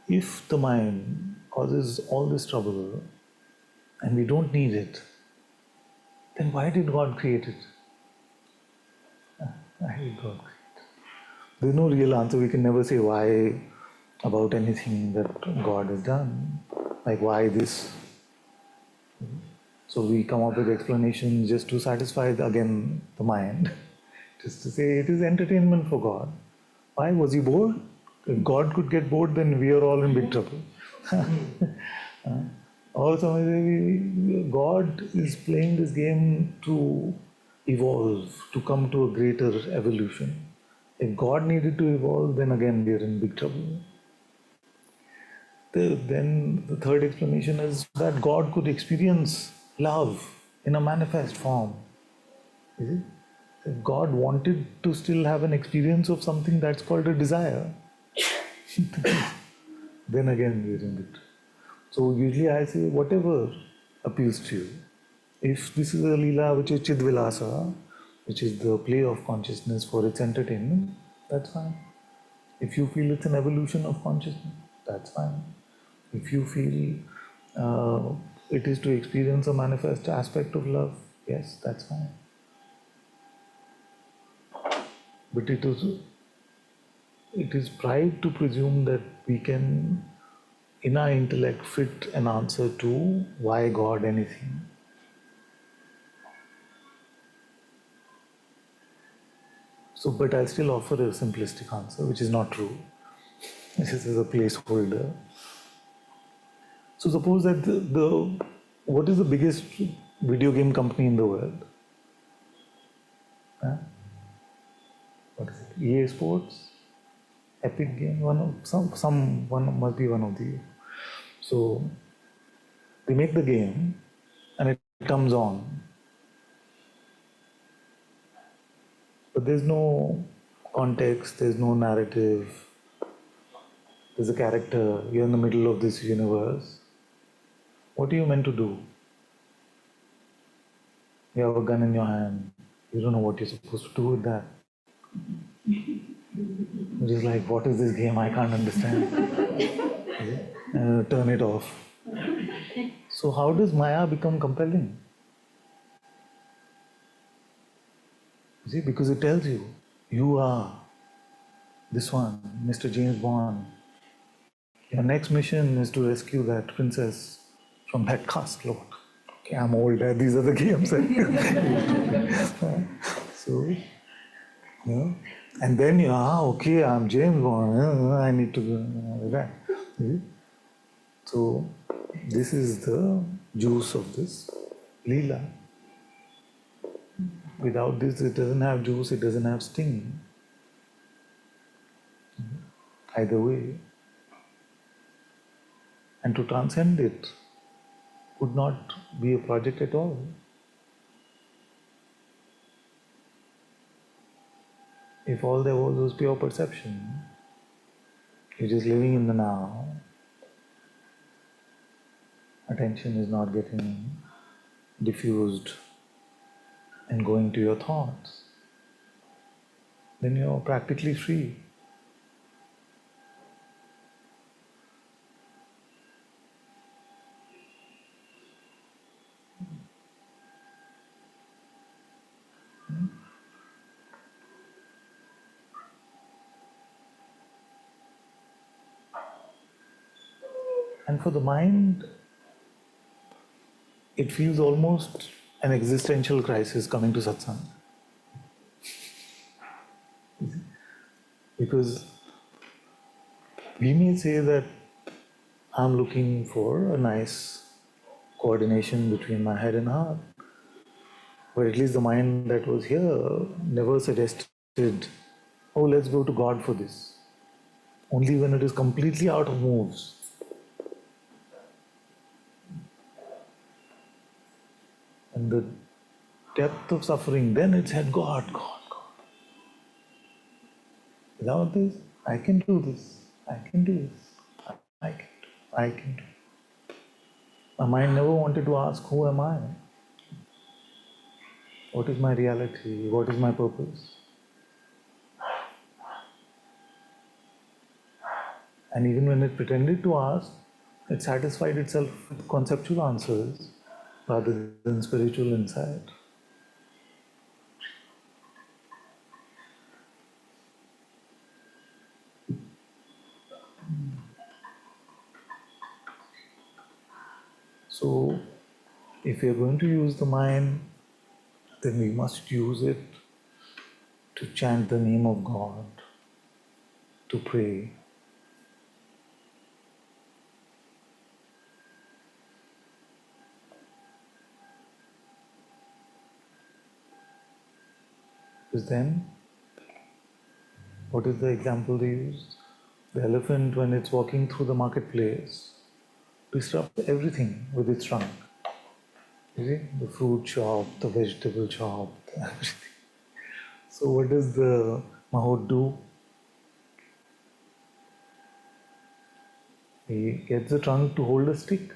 S1: if the mind causes all this trouble and we don't need it, then why did God create it? Why did God create it? There's no real answer. We can never say why about anything that God has done. Like why this? So we come up with explanations just to satisfy again the mind. Just to say it is entertainment for God. Why was he bored? If God could get bored, then we are all in big trouble. Also, God is playing this game to evolve, to come to a greater evolution. If God needed to evolve, then again we are in big trouble. Then the third explanation is that God could experience love in a manifest form. Is it? If God wanted to still have an experience of something that's called a desire, then again we're in it. So usually I say whatever appeals to you. If this is a Leela which is Chidvilasa, which is the play of consciousness for its entertainment, that's fine. If you feel it's an evolution of consciousness, that's fine. If you feel it is to experience a manifest aspect of love, yes, that's fine. But it is pride to presume that we can, in our intellect, fit an answer to why God anything. So, but I'll still offer a simplistic answer, which is not true. This is a placeholder. So, suppose that what is the biggest video game company in the world? Huh? What is it? EA Sports, Epic Game, one must be one of the. So they make the game, and it comes on, but there's no context, there's no narrative. There's a character. You're in the middle of this universe. What are you meant to do? You have a gun in your hand. You don't know what you're supposed to do with that. It is like, what is this game? I can't understand. Turn it off. So how does Maya become compelling? You see, because it tells you, you are this one, Mr. James Bond. Your next mission is to rescue that princess from that castle. Okay, I'm old. These are the games. So, and then you are, okay, I'm James Bond. I need to go. Right. So, this is the juice of this Leela. Without this, it doesn't have juice, it doesn't have sting. Either way. And to transcend it would not be a project at all. If all there was pure perception, you're just living in the now, attention is not getting diffused and going to your thoughts, then you're practically free. And for the mind, it feels almost an existential crisis coming to satsang. Because we may say that I'm looking for a nice coordination between my head and heart. But at least the mind that was here never suggested, oh, let's go to God for this. Only when it is completely out of moves. And the depth of suffering, then it said, God, God, God. Without this, I can do this. I can do this. I can do. My mind never wanted to ask, who am I? What is my reality? What is my purpose? And even when it pretended to ask, it satisfied itself with conceptual answers rather than spiritual insight. So, if we are going to use the mind, then we must use it to chant the name of God, to pray. Because then, what is the example they used? The elephant, when it's walking through the marketplace, disrupts everything with its trunk. You see, the fruit shop, the vegetable shop, everything. So what does the Mahot do? He gets the trunk to hold a stick.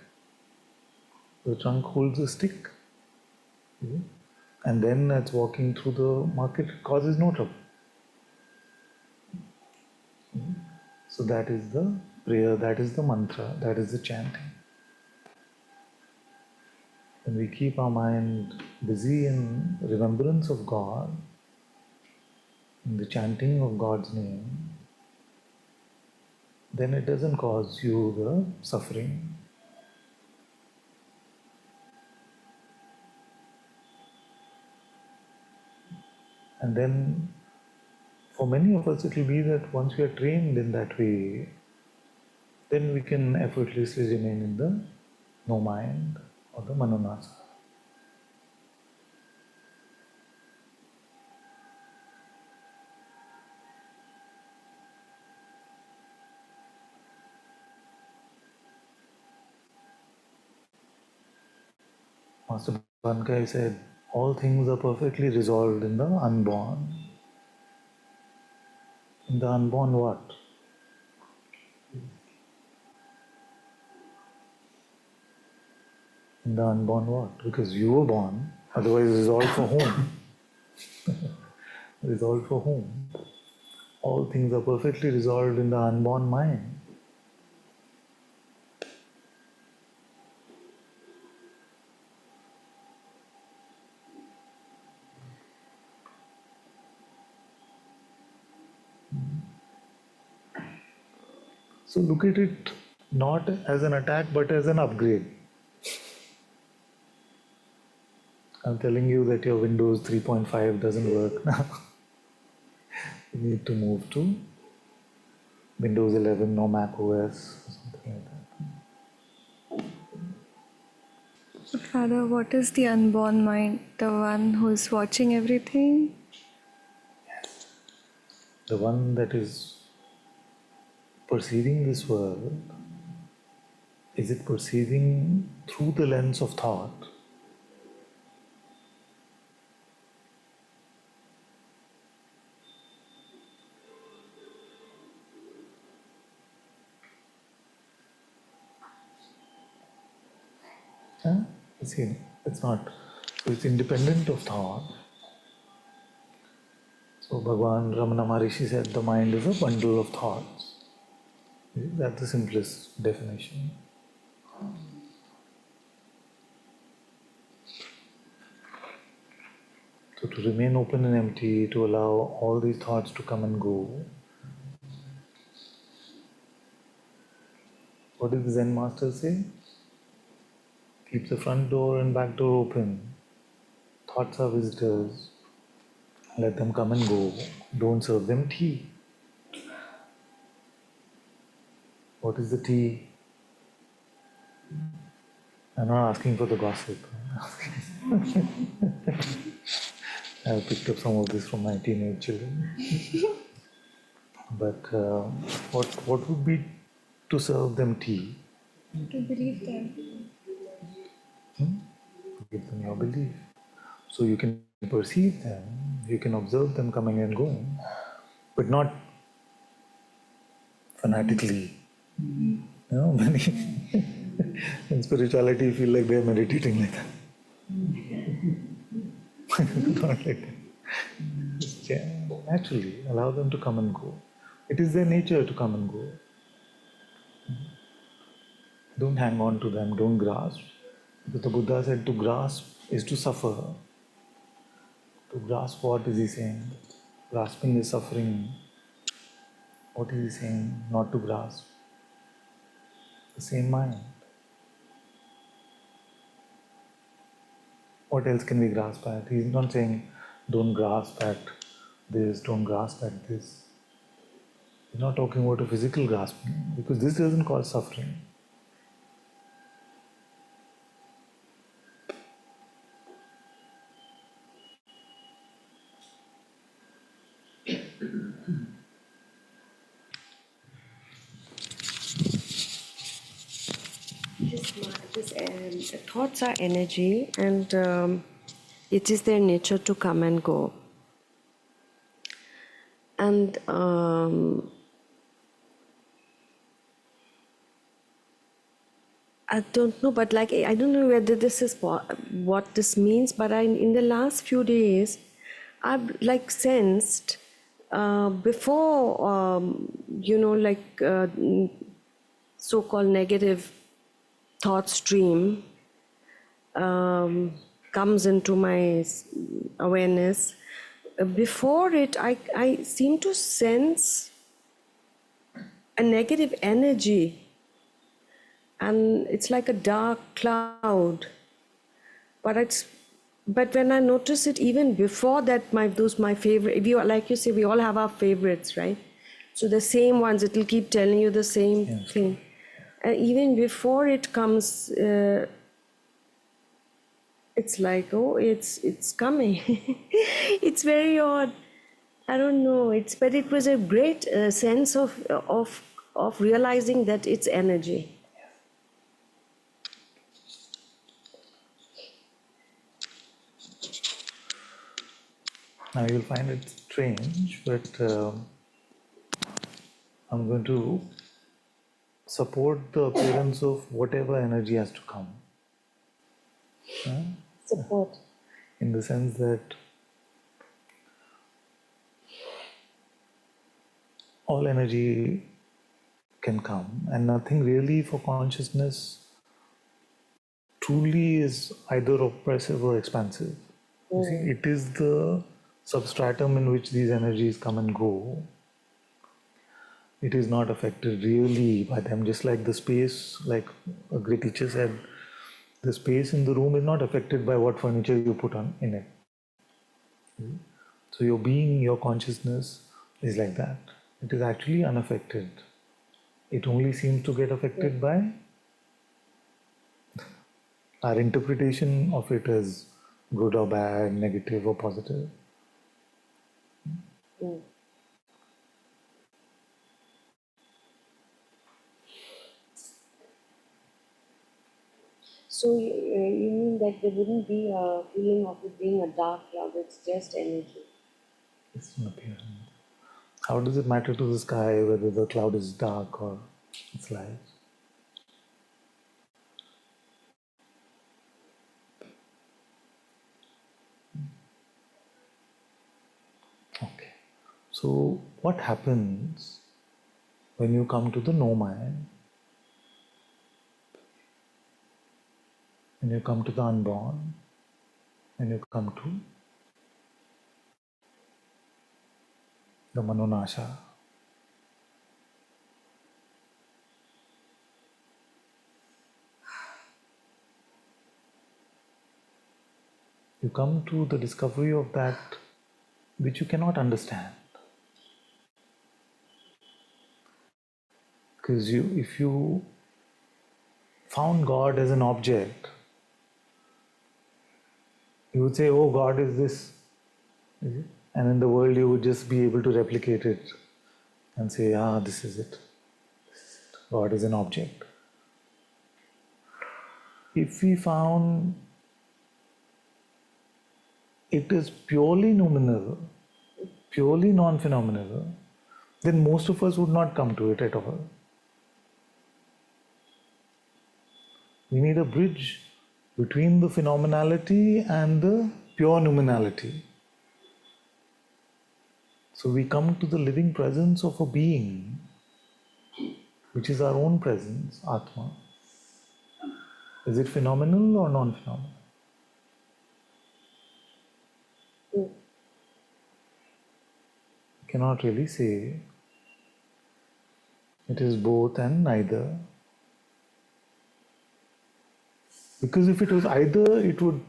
S1: The trunk holds a stick. You see? And then it's walking through the market, causes no trouble. So that is the prayer, that is the mantra, that is the chanting. When we keep our mind busy in remembrance of God, in the chanting of God's name, then it doesn't cause you the suffering. And then for many of us it will be that once we are trained in that way, then we can effortlessly remain in the no mind or the manonasa. Master Bankai said, all things are perfectly resolved in the unborn. In the unborn what? In the unborn what? Because you were born, otherwise resolved for whom? Resolved for whom? all things are perfectly resolved in the unborn mind. So look at it not as an attack but as an upgrade. I'm telling you that your Windows 3.5 doesn't work now. You need to move to Windows 11 or Mac OS or something like that.
S5: But Father, what is the unborn mind? The one who's watching everything?
S1: The one that is perceiving this world, is it perceiving through the lens of thought? Huh? See, it's not. So it's independent of thought. So Bhagavan Ramana Maharishi said the mind is a bundle of thoughts. That's the simplest definition. So to remain open and empty, to allow all these thoughts to come and go. What did the Zen master say? Keep the front door and back door open. Thoughts are visitors. Let them come and go. Don't serve them tea. What is the tea? I'm not asking for the gossip. I picked up some of this from my teenage children. But what would be to serve them tea?
S2: To believe them.
S1: Give them your belief. So you can perceive them, you can observe them coming and going, but not fanatically. You know, many in spirituality you feel like they're meditating like that. Not like that. Just naturally allow them to come and go. It is their nature to come and go. Don't hang on to them, don't grasp. Because the Buddha said to grasp is to suffer. To grasp, what is he saying? Grasping is suffering. What is he saying? Not to grasp. The same mind. What else can we grasp at? He's not saying don't grasp at this, don't grasp at this. He's not talking about a physical grasping, because this doesn't cause suffering.
S7: Thoughts are energy, and it is their nature to come and go. And I don't know, but like I don't know whether this is what this means. But in the last few days, I've like sensed before so-called negative thought stream comes into my awareness. Before it, I seem to sense a negative energy, and it's like a dark cloud. But when I notice it, even before that, my favorite. Like you say, we all have our favorites, right? So the same ones, it will keep telling you the same thing. Even before it comes, it's like, oh, it's coming. It's very odd. I don't know. But it was a great sense of realizing that it's energy.
S1: Now you'll find it strange, but I'm going to support the appearance of whatever energy has to come.
S7: Support.
S1: In the sense that all energy can come, and nothing really for consciousness truly is either oppressive or expansive. You see, it is the substratum in which these energies come and go. It is not affected really by them, just like the space, like a great teacher said, the space in the room is not affected by what furniture you put on in it. So your being, your consciousness is like that. It is actually unaffected. It only seems to get affected by our interpretation of it as good or bad, negative or positive.
S7: So you mean that there wouldn't be a feeling of it being a dark cloud, it's just energy.
S1: It's an appearance. How does it matter to the sky whether the cloud is dark or it's light? Okay. So what happens when you come to the no mind? When you come to the unborn? When you come to the manonasha? You come to the discovery of that which you cannot understand. Because if you found God as an object, you would say, oh, God is this. Is it? And in the world, you would just be able to replicate it and say, ah, this is it. God is an object. If we found it is purely nominal, purely non-phenomenal, then most of us would not come to it at all. We need a bridge between the phenomenality and the pure nominality. So we come to the living presence of a being, which is our own presence, Atma. Is it phenomenal or non-phenomenal? Cannot really say. It is both and neither. Because if it was either, it would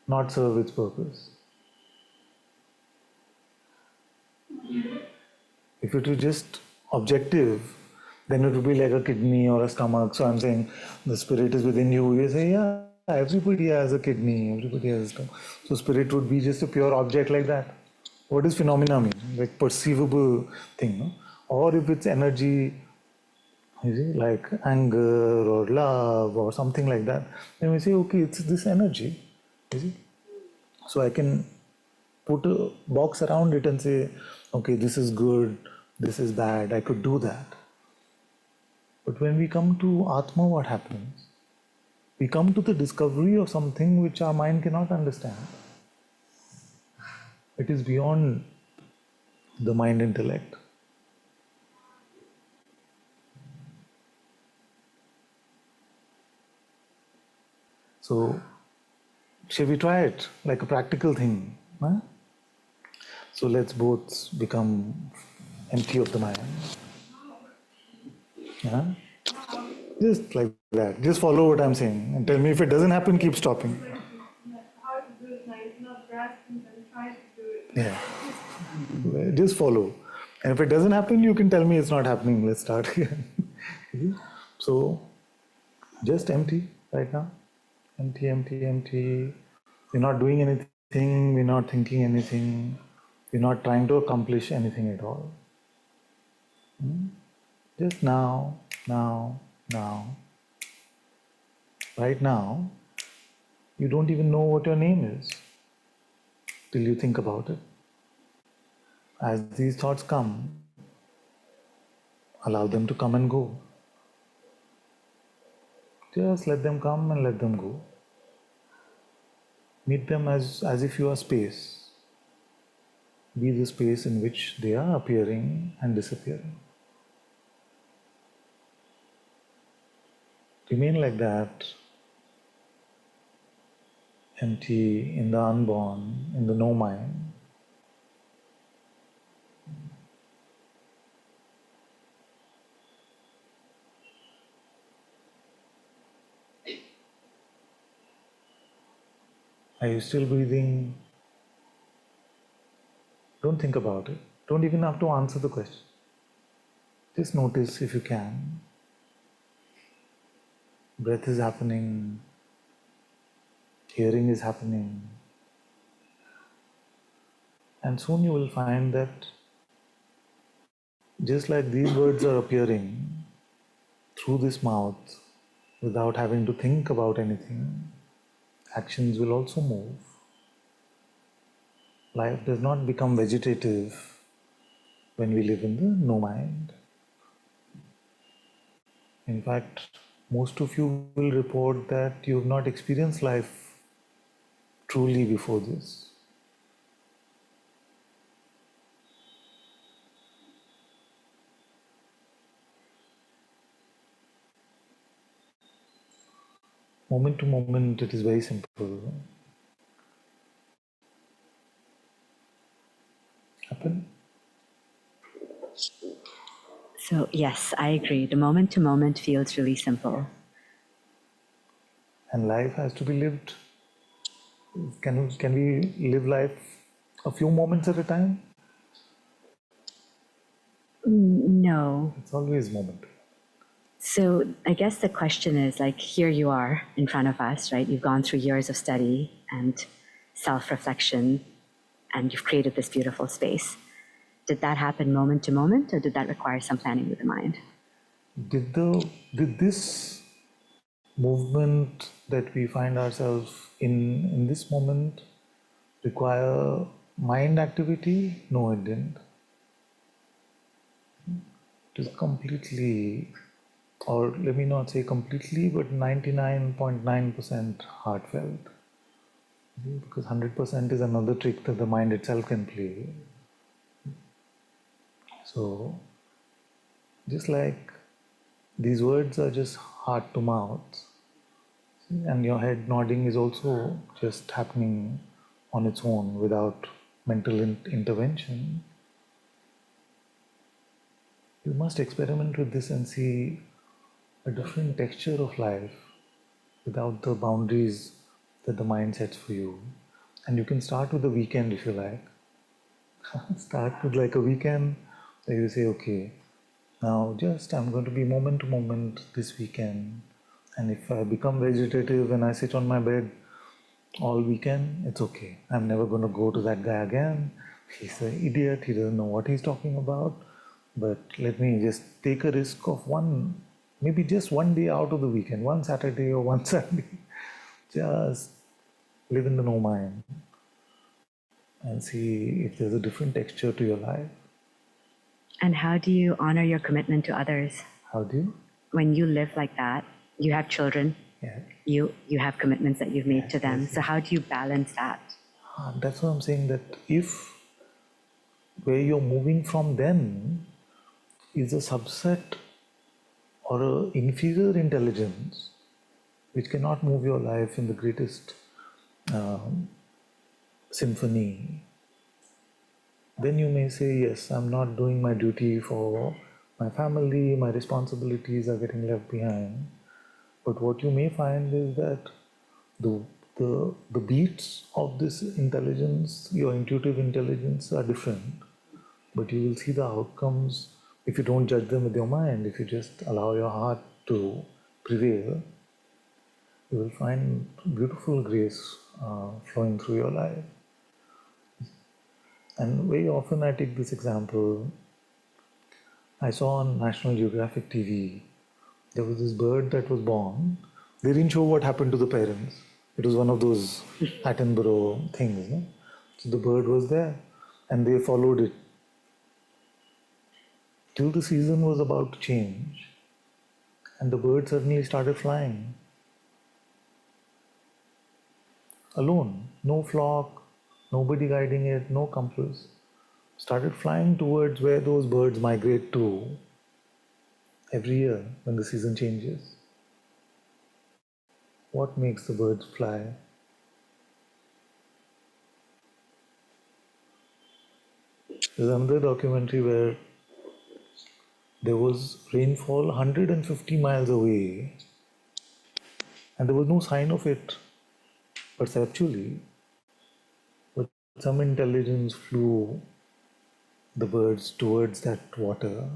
S1: not serve its purpose. If it was just objective, then it would be like a kidney or a stomach. So I'm saying the spirit is within you. You say, yeah, everybody has a kidney, everybody has a stomach. So spirit would be just a pure object like that. What does phenomena mean? Like perceivable thing, no? Or if it's energy, you see, like anger or love or something like that, then we say, okay, it's this energy, you see. So I can put a box around it and say, okay, this is good, this is bad, I could do that. But when we come to Atma, what happens? We come to the discovery of something which our mind cannot understand. It is beyond the mind intellect. So, shall we try it like a practical thing? Huh? So let's both become empty of the mind. Yeah? Just like that. Just follow what I'm saying and tell me if it doesn't happen, keep stopping.
S2: How to do it now, it's not grasping and trying to do it.
S1: Yeah. Just follow. And if it doesn't happen, you can tell me it's not happening. Let's start again. So, just empty right now. Empty, empty, empty. We're not doing anything. We're not thinking anything. We're not trying to accomplish anything at all. Just now, now, now. Right now, you don't even know what your name is till you think about it. As these thoughts come, allow them to come and go. Just let them come and let them go. Meet them as if you are space. be the space in which they are appearing and disappearing. Remain like that, empty, in the unborn, in the no mind. Are you still breathing? Don't think about it. Don't even have to answer the question. Just notice if you can. Breath is happening, hearing is happening. And soon you will find that just like these words are appearing through this mouth without having to think about anything, actions will also move. Life does not become vegetative when we live in the no mind. In fact, most of you will report that you have not experienced life truly before this. Moment to moment, it is very simple. Happen.
S6: So, yes, I agree. The moment to moment feels really simple.
S1: And life has to be lived. Can we live life a few moments at a time?
S6: No.
S1: It's always moment.
S6: So, I guess the question is like, here you are in front of us, right? You've gone through years of study and self reflection, and you've created this beautiful space. Did that happen moment to moment, or did that require some planning with the mind?
S1: Did this movement that we find ourselves in this moment require mind activity? No, it didn't. It is completely, or let me not say completely, but 99.9% heartfelt. Because 100% is another trick that the mind itself can play. So, just like these words are just heart to mouth, and your head nodding is also just happening on its own without mental intervention. You must experiment with this and see a different texture of life without the boundaries that the mind sets for you. And you can start with a weekend if you like. Start with like a weekend where you say, okay, now just I'm going to be moment to moment this weekend. And if I become vegetative and I sit on my bed all weekend, it's okay. I'm never going to go to that guy again. He's an idiot. He doesn't know what he's talking about. But let me just take a risk of maybe just one day out of the weekend, one Saturday or one Sunday. Just live in the no mind and see if there's a different texture to your life.
S6: And how do you honor your commitment to others?
S1: How do you?
S6: When you live like that, you have children,
S1: Yeah.
S6: you have commitments that you've made to them. So how do you balance that?
S1: That's what I'm saying, that if where you're moving from then is a subset or an inferior intelligence which cannot move your life in the greatest symphony, then you may say, yes, I'm not doing my duty for my family, my responsibilities are getting left behind. But what you may find is that the beats of this intelligence, your intuitive intelligence, are different. But you will see the outcomes if you don't judge them with your mind, if you just allow your heart to prevail. You will find beautiful grace flowing through your life. And very often I take this example. I saw on National Geographic TV, there was this bird that was born. They didn't show what happened to the parents. It was one of those Attenborough things. No? So the bird was there and they followed it till the season was about to change. And the bird suddenly started flying. Alone. No flock, nobody guiding it, no compass. started flying towards where those birds migrate to every year when the season changes. What makes the birds fly? There's another documentary where there was rainfall 150 miles away and there was no sign of it perceptually, but some intelligence flew the birds towards that water.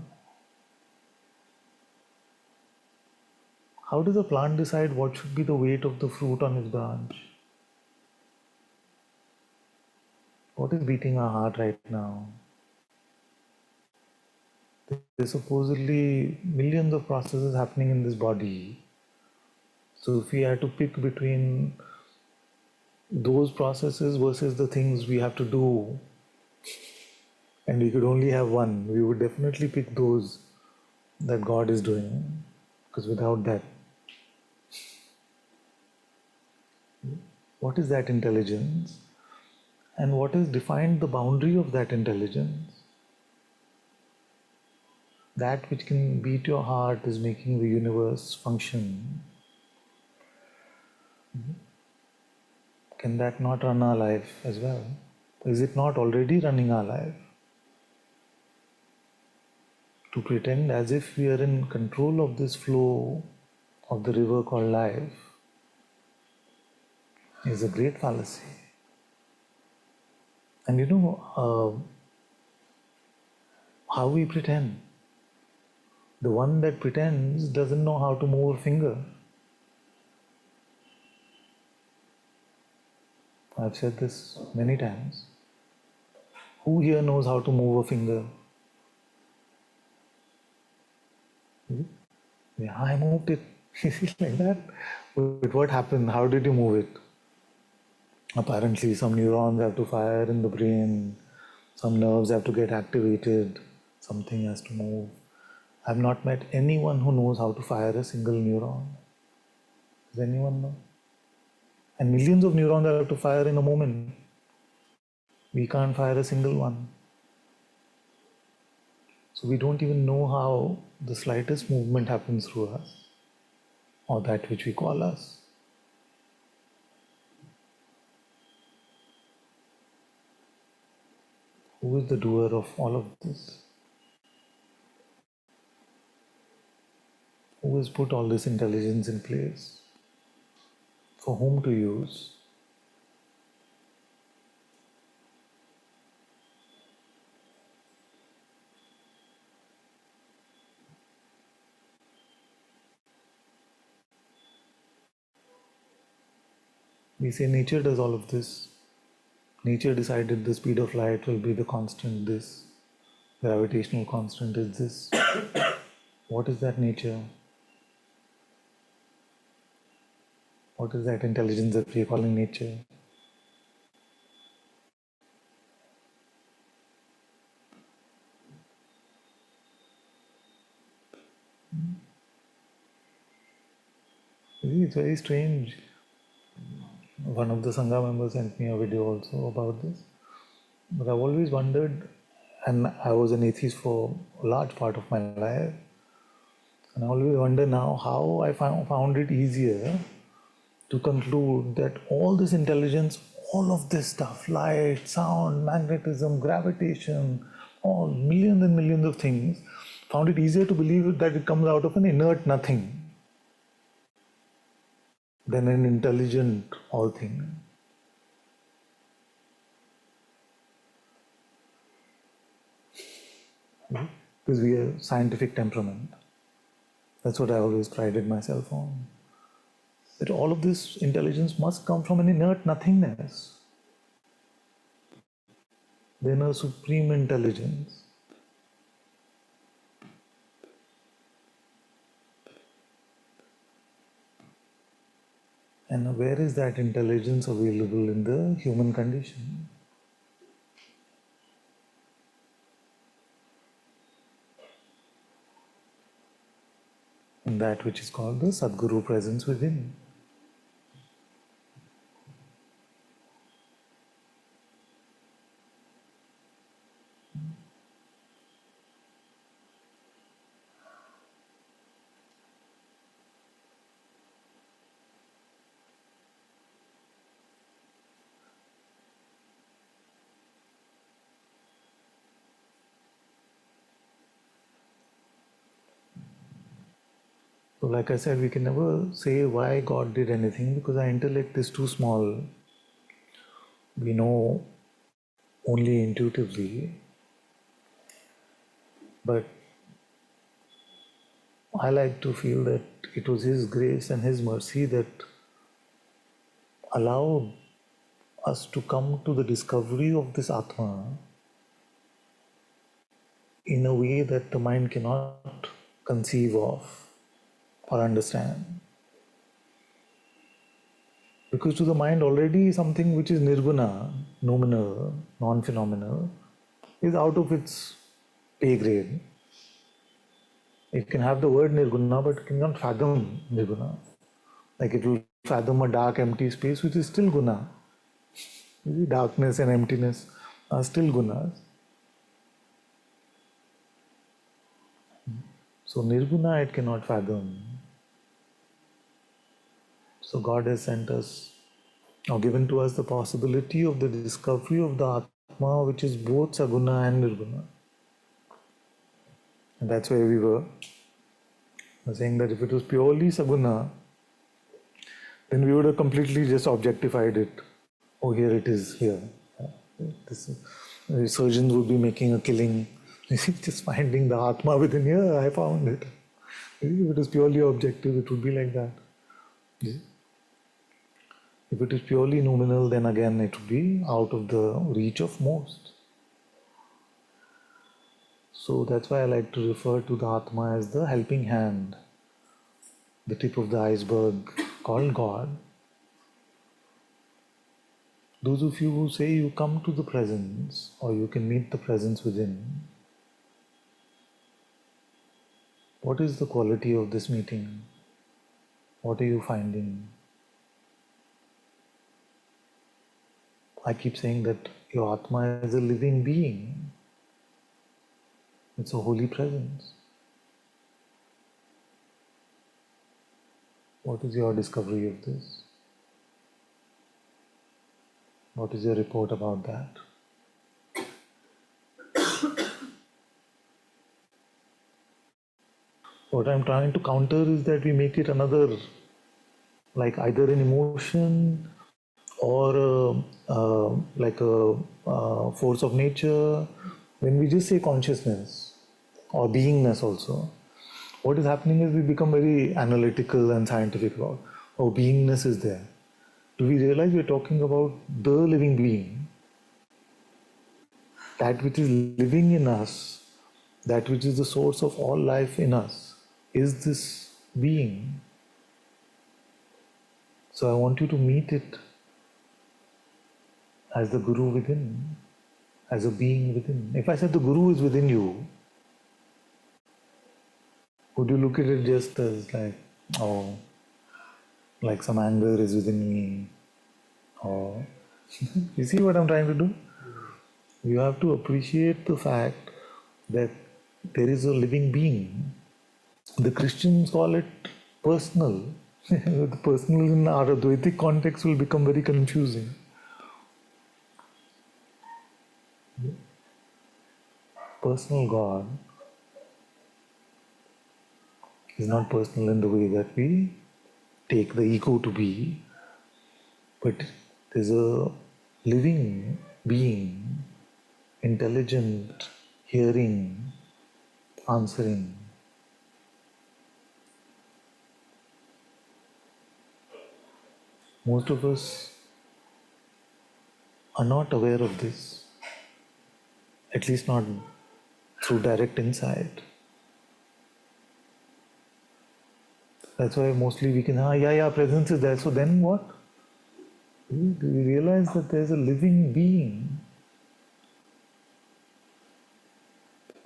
S1: How does a plant decide what should be the weight of the fruit on its branch? What is beating our heart right now? There's supposedly millions of processes happening in this body. So if we had to pick between those processes versus the things we have to do, and we could only have one, we would definitely pick those that God is doing. Because without that, what is that intelligence? And what has defined the boundary of that intelligence? That which can beat your heart is making the universe function. Can that not run our life as well? Is it not already running our life? To pretend as if we are in control of this flow of the river called life is a great fallacy. And how we pretend. The one that pretends doesn't know how to move a finger. I've said this many times. Who here knows how to move a finger? Yeah, I moved it. Like that. But what happened? How did you move it? Apparently, some neurons have to fire in the brain, some nerves have to get activated, something has to move. I've not met anyone who knows how to fire a single neuron. Does anyone know? And millions of neurons have to fire in a moment. We can't fire a single one. So we don't even know how the slightest movement happens through us, or that which we call us. Who is the doer of all of this? Who has put all this intelligence in place? For whom to use? We say nature does all of this. Nature decided the speed of light will be the constant this. Gravitational constant is this. What is that nature? What is that intelligence that we are calling nature? It's very strange. One of the Sangha members sent me a video also about this. But I've always wondered, and I was an atheist for a large part of my life, and I always wonder now how I found it easier to conclude that all this intelligence, all of this stuff, light, sound, magnetism, gravitation, all millions and millions of things, found it easier to believe that it comes out of an inert nothing than an intelligent all thing. Because we are scientific temperament. That's what I always prided myself on. That all of this intelligence must come from an inert nothingness. Then a supreme intelligence. And where is that intelligence available in the human condition? In that which is called the Sadguru presence within. So like I said, we can never say why God did anything because our intellect is too small. We know only intuitively. But I like to feel that it was His grace and His mercy that allowed us to come to the discovery of this Atma in a way that the mind cannot conceive of or understand. Because to the mind, already something which is nirguna, nominal, non phenomenal, is out of its pay grade. It can have the word nirguna, but it cannot fathom nirguna. Like it will fathom a dark, empty space, which is still guna. You see, darkness and emptiness are still gunas. So nirguna it cannot fathom. So God has sent us, or given to us the possibility of the discovery of the Atma, which is both saguna and nirguna. And that's where we were. I was saying that if it was purely saguna, then we would have completely just objectified it. Oh, here it is, here. This, surgeons would be making a killing. Just finding the Atma within here, I found it. If it is purely objective, it would be like that. If it is purely nominal, then again it would be out of the reach of most. So that's why I like to refer to the Atma as the helping hand, the tip of the iceberg called God. Those of you who say you come to the presence or you can meet the presence within, what is the quality of this meeting? What are you finding? I keep saying that your Atma is a living being. It's a holy presence. What is your discovery of this? What is your report about that? What I'm trying to counter is that we make it another, like either an emotion or like a force of nature. When we just say consciousness or beingness also, what is happening is we become very analytical and scientific about, oh, beingness is there. Do we realize we're talking about the living being? That which is living in us, that which is the source of all life in us, is this being. So I want you to meet it as the Guru within, as a being within. If I said the Guru is within you, would you look at it just as like, oh, like some anger is within me? Or, you see what I'm trying to do? You have to appreciate the fact that there is a living being. The Christians call it personal. The personal in our Advaitic context will become very confusing. Personal God is not personal in the way that we take the ego to be, but there's a living being, intelligent, hearing, answering. Most of us are not aware of this, at least not through direct insight. That's why mostly we can, presence is there. So then what? Do you realize that there's a living being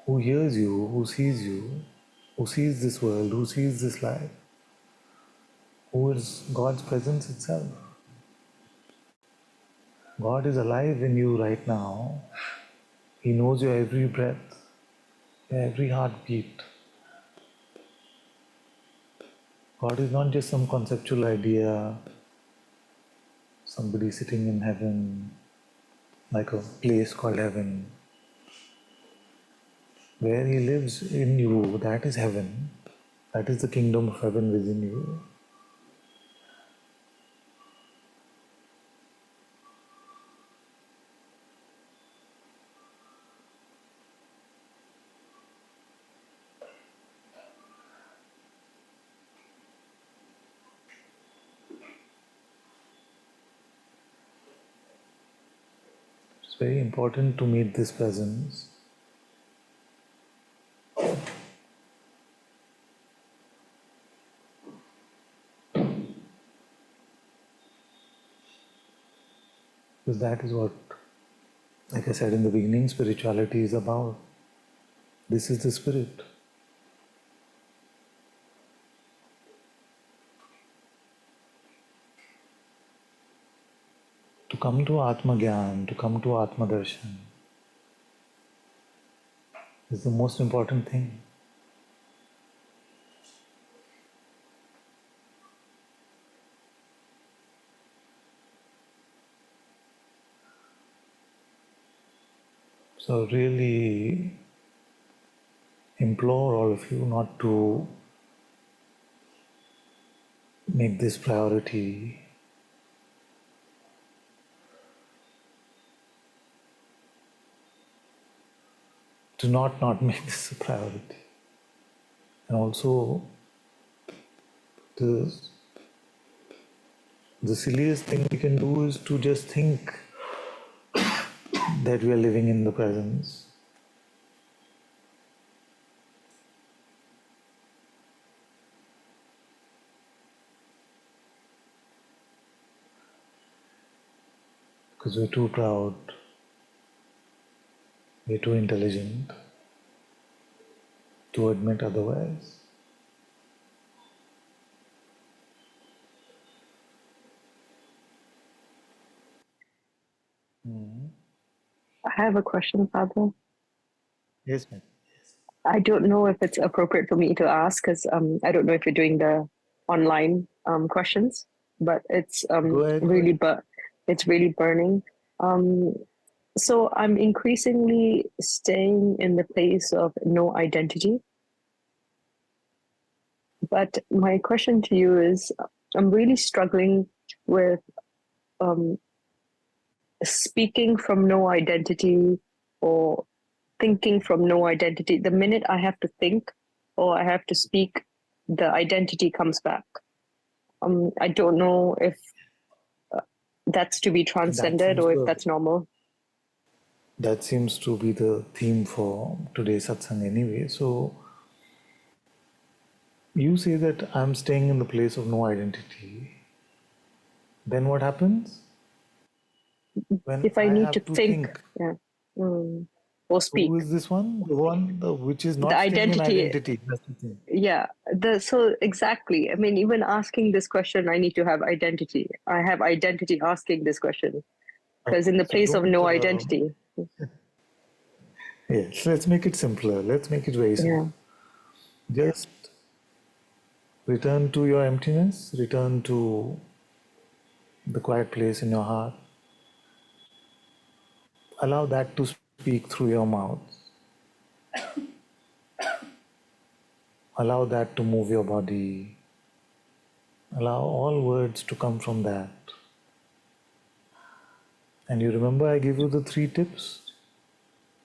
S1: who hears you, who sees this world, who sees this life, who is God's presence itself? God is alive in you right now. He knows your every breath, your every heartbeat. God is not just some conceptual idea, somebody sitting in heaven, like a place called heaven. Where He lives in you, that is heaven. That is the kingdom of heaven within you. It's very important to meet this presence. Because that is what, like I said in the beginning, spirituality is about. This is the spirit. To come to Atma Gyan, to come to Atma Darshan is the most important thing. So really implore all of you not to make this priority. Do not make this a priority. And also the silliest thing we can do is to just think that we are living in the presence. Because we're too proud, we're too intelligent to admit otherwise.
S8: I have a question, Father.
S1: Yes, ma'am.
S8: I don't know if it's appropriate for me to ask because I don't know if you're doing the online questions, but it's
S1: Go ahead.
S8: it's really burning. Um, so I'm increasingly staying in the place of no identity. But my question to you is, I'm really struggling with speaking from no identity or thinking from no identity. The minute I have to think or I have to speak, the identity comes back. I don't know if that's to be transcended or if that's normal.
S1: That seems to be the theme for today's satsang anyway. So you say that I'm staying in the place of no identity. Then what happens? When
S8: If I need
S1: have
S8: to
S1: to
S8: think, yeah, or speak,
S1: who is this one? The one which is
S8: the
S1: not staying in
S8: identity.
S1: identity. That's the thing.
S8: Yeah, so exactly. I mean, even asking this question, I need to have identity. I have identity asking this question because in the
S1: So
S8: place of
S1: don't.
S8: no identity.
S1: Yes, let's make it simpler. Let's make it very
S8: Yeah.
S1: simple. Just return to your emptiness, return to the quiet place in your heart. Allow that to speak through your mouth. Allow that to move your body. Allow all words to come from that. And you remember I gave you the 3 tips?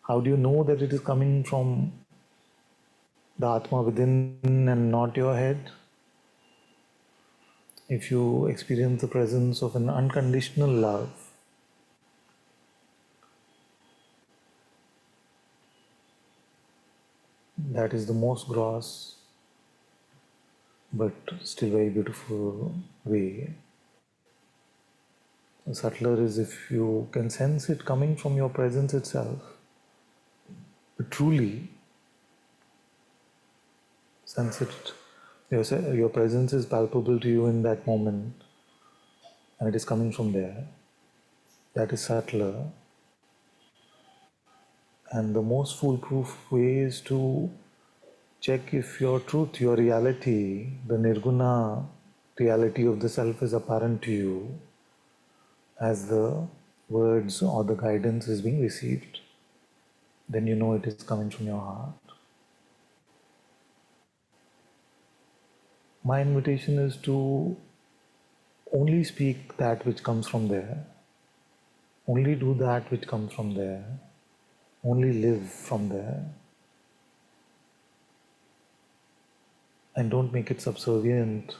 S1: How do you know that it is coming from the Atma within and not your head? If you experience the presence of an unconditional love, that is the most gross but still very beautiful way. The subtler is if you can sense it coming from your presence itself, but truly sense it. Your presence is palpable to you in that moment, and it is coming from there. That is subtler. And the most foolproof way is to check if your truth, your reality, the nirguna reality of the self is apparent to you as the words or the guidance is being received. Then you know it is coming from your heart. my invitation is to only speak that which comes from there, only do that which comes from there, only live from there, and don't make it subservient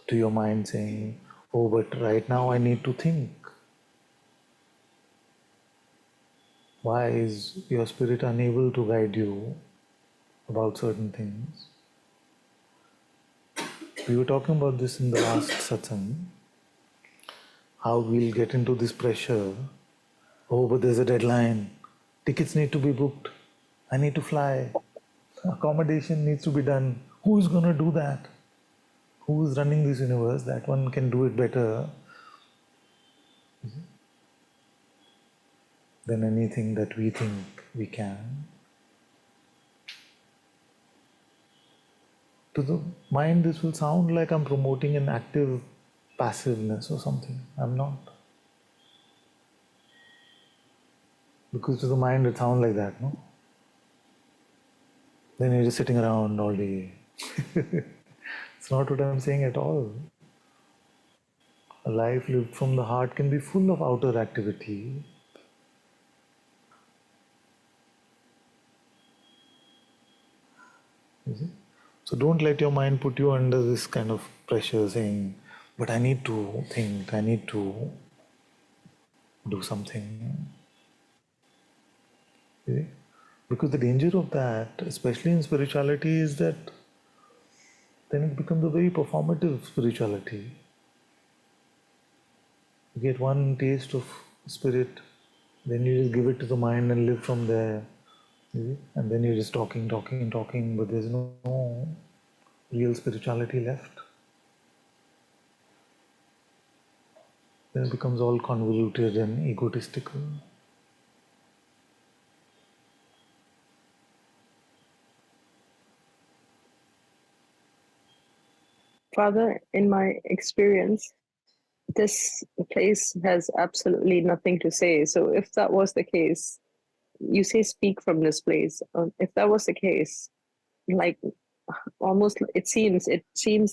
S1: to your mind saying, oh, but right now I need to think. Why is your spirit unable to guide you about certain things? We were talking about this in the last satsang, how we'll get into this pressure. Oh, but there's a deadline. Tickets need to be booked. I need to fly. Accommodation needs to be done. Who is going to do that? Who is running this universe? That one can do it better than anything that we think we can. To the mind, this will sound like I'm promoting an active passiveness or something. I'm not. Because to the mind, it sounds like that, no? Then you're just sitting around all day. It's not what I'm saying at all. A life lived from the heart can be full of outer activity. You see? So don't let your mind put you under this kind of pressure saying, but I need to think, I need to do something. You see? Because the danger of that, especially in spirituality, is that then it becomes a very performative spirituality. You get one taste of spirit, then you just give it to the mind and live from there. You see? And then you're just talking, but there's no real spirituality left. Then it becomes all convoluted and egotistical.
S8: Father, in my experience, this place has absolutely nothing to say. So if that was the case, you say speak from this place. If that was the case, like almost it seems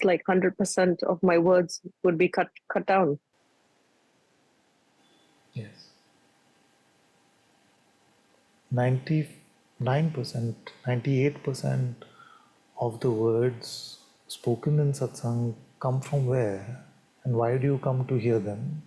S8: like 100% of my words would be cut down.
S1: Yes. 99%, 98% of the words spoken in satsang come from where? And why do you come to hear them?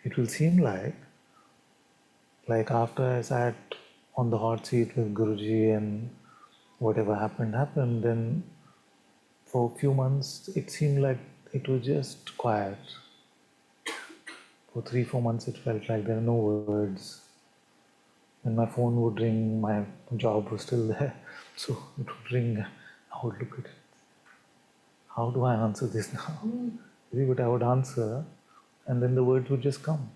S1: It will seem like after I sat on the hot seat with Guruji and whatever happened, then for a few months it seemed like it was just quiet. For 3-4 months it felt like there are no words. When my phone would ring, my job was still there. So it would ring, I would look at it. How do I answer this now? But I would answer and then the words would just come.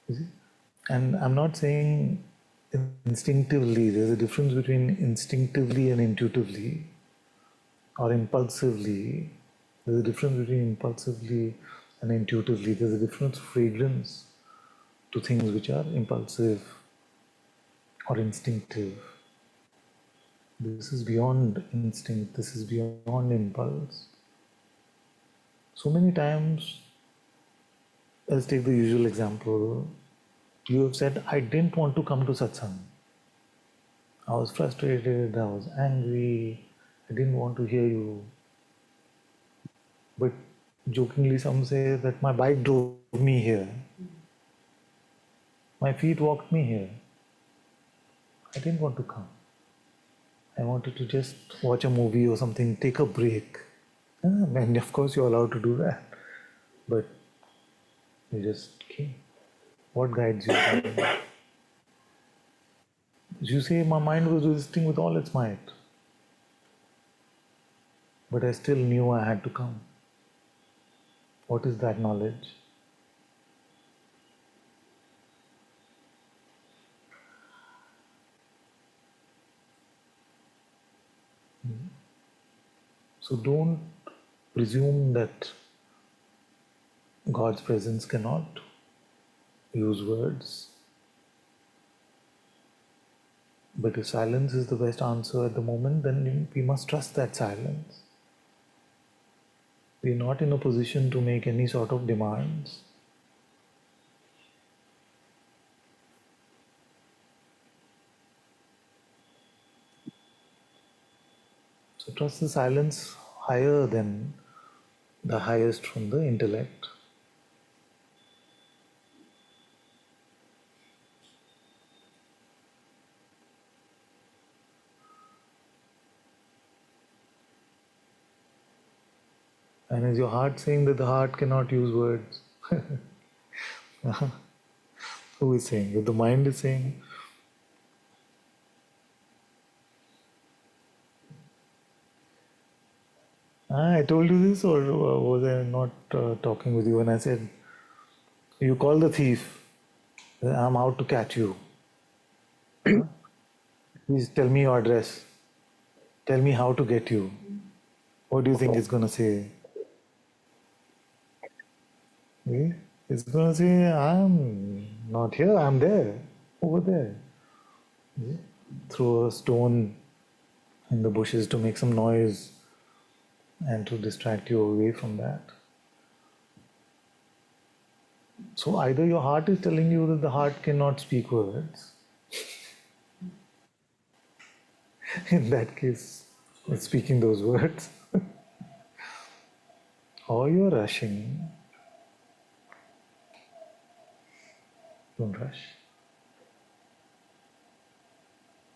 S1: You see? And I'm not saying instinctively, there's a difference between instinctively and intuitively, or impulsively. There's a difference between impulsively and intuitively. There's a different fragrance to things which are impulsive or instinctive. This is beyond instinct, this is beyond impulse. So many times, let's take the usual example. You have said, I didn't want to come to satsang. I was frustrated, I was angry, I didn't want to hear you. But jokingly, some say that my bike drove me here. My feet walked me here. I didn't want to come. I wanted to just watch a movie or something, take a break. And of course, you're allowed to do that. But you just came. What guides you? You say, my mind was resisting with all its might. But I still knew I had to come. What is that knowledge? So don't presume that God's presence cannot use words. But if silence is the best answer at the moment, then we must trust that silence. We are not in a position to make any sort of demands. So trust the silence higher than the highest from the intellect. And is your heart saying that the heart cannot use words? Who is saying? If the mind is saying, I told you this, or was I not talking with you when I said, you call the thief, I'm out to catch you. Please tell me your address. Tell me how to get you. What do you think it's going to say? Eh? It's going to say, I'm not here, I'm there, over there. Eh? Throw a stone in the bushes to make some noise and to distract you away from that. So either your heart is telling you that the heart cannot speak words. In that case, it's speaking those words. Or you're rushing. Don't rush.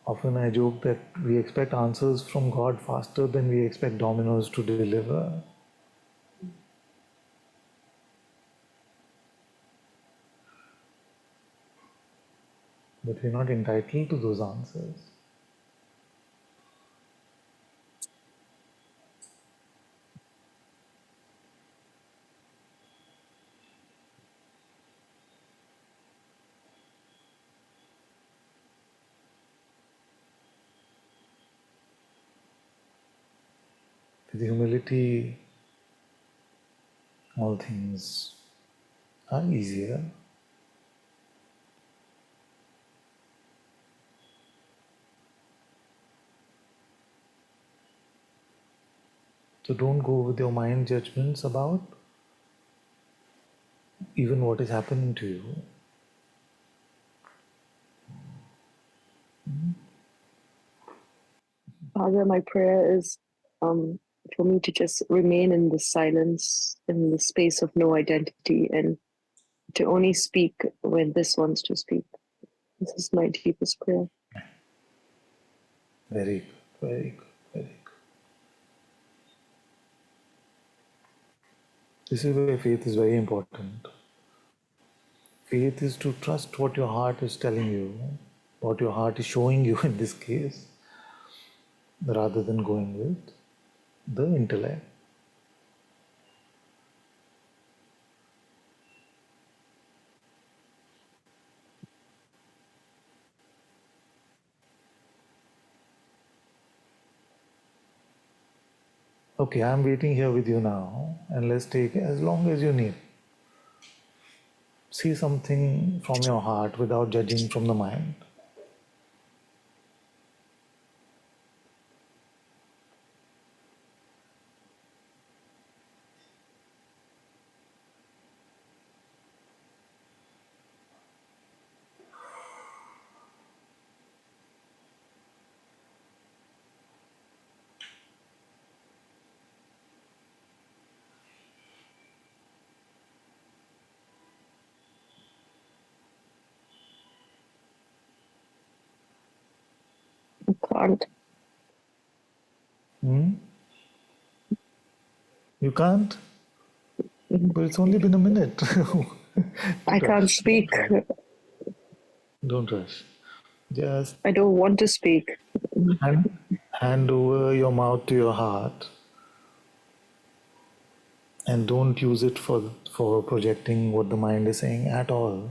S1: Often I joke that we expect answers from God faster than we expect dominoes to deliver. But we're not entitled to those answers. With humility, all things are easier. So don't go with your mind judgments about even what is happening to you.
S8: Father, my prayer is for me to just remain in the silence, in the space of no identity, and to only speak when this wants to speak. This is my deepest prayer.
S1: Very good, very good, very good. This is where faith is very important. Faith is to trust what your heart is telling you, what your heart is showing you in this case, rather than going with the intellect. Okay, I'm waiting here with you now, and let's take as long as you need. See something from your heart without judging from the mind.
S8: I can't.
S1: You can't? But it's only been a minute.
S8: I can't speak.
S1: Don't rush. Just
S8: I don't want to speak.
S1: hand over your mouth to your heart and don't use it for projecting what the mind is saying at all.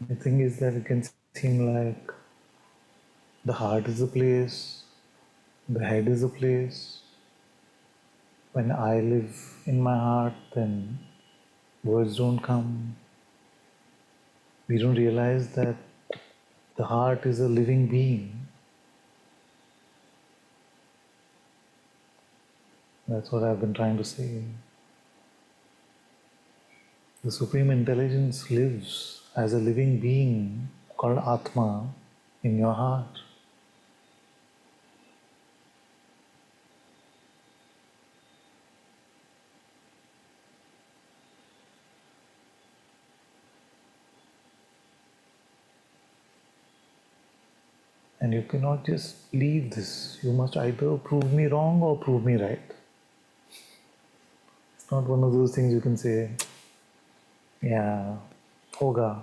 S1: The thing is that it can seem like the heart is a place, the head is a place. When I live in my heart, then words don't come. We don't realize that the heart is a living being. That's what I've been trying to say. The Supreme Intelligence lives as a living being called Atma in your heart. And you cannot just leave this. You must either prove me wrong or prove me right. It's not one of those things you can say, yeah, hoga,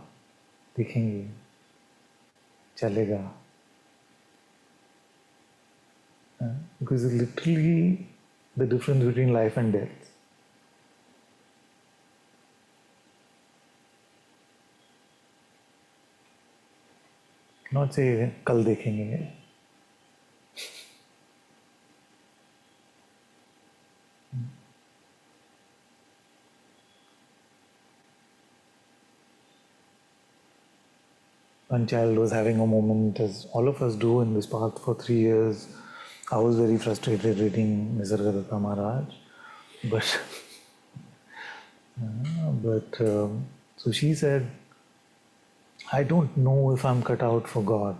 S1: देखेंगे, चलेगा. Because it's literally the difference between life and death. Not say, कल देखेंगे. One child was having a moment, as all of us do in this path for 3 years. I was very frustrated reading Nisargadatta Maharaj, but so she said, I don't know if I'm cut out for God.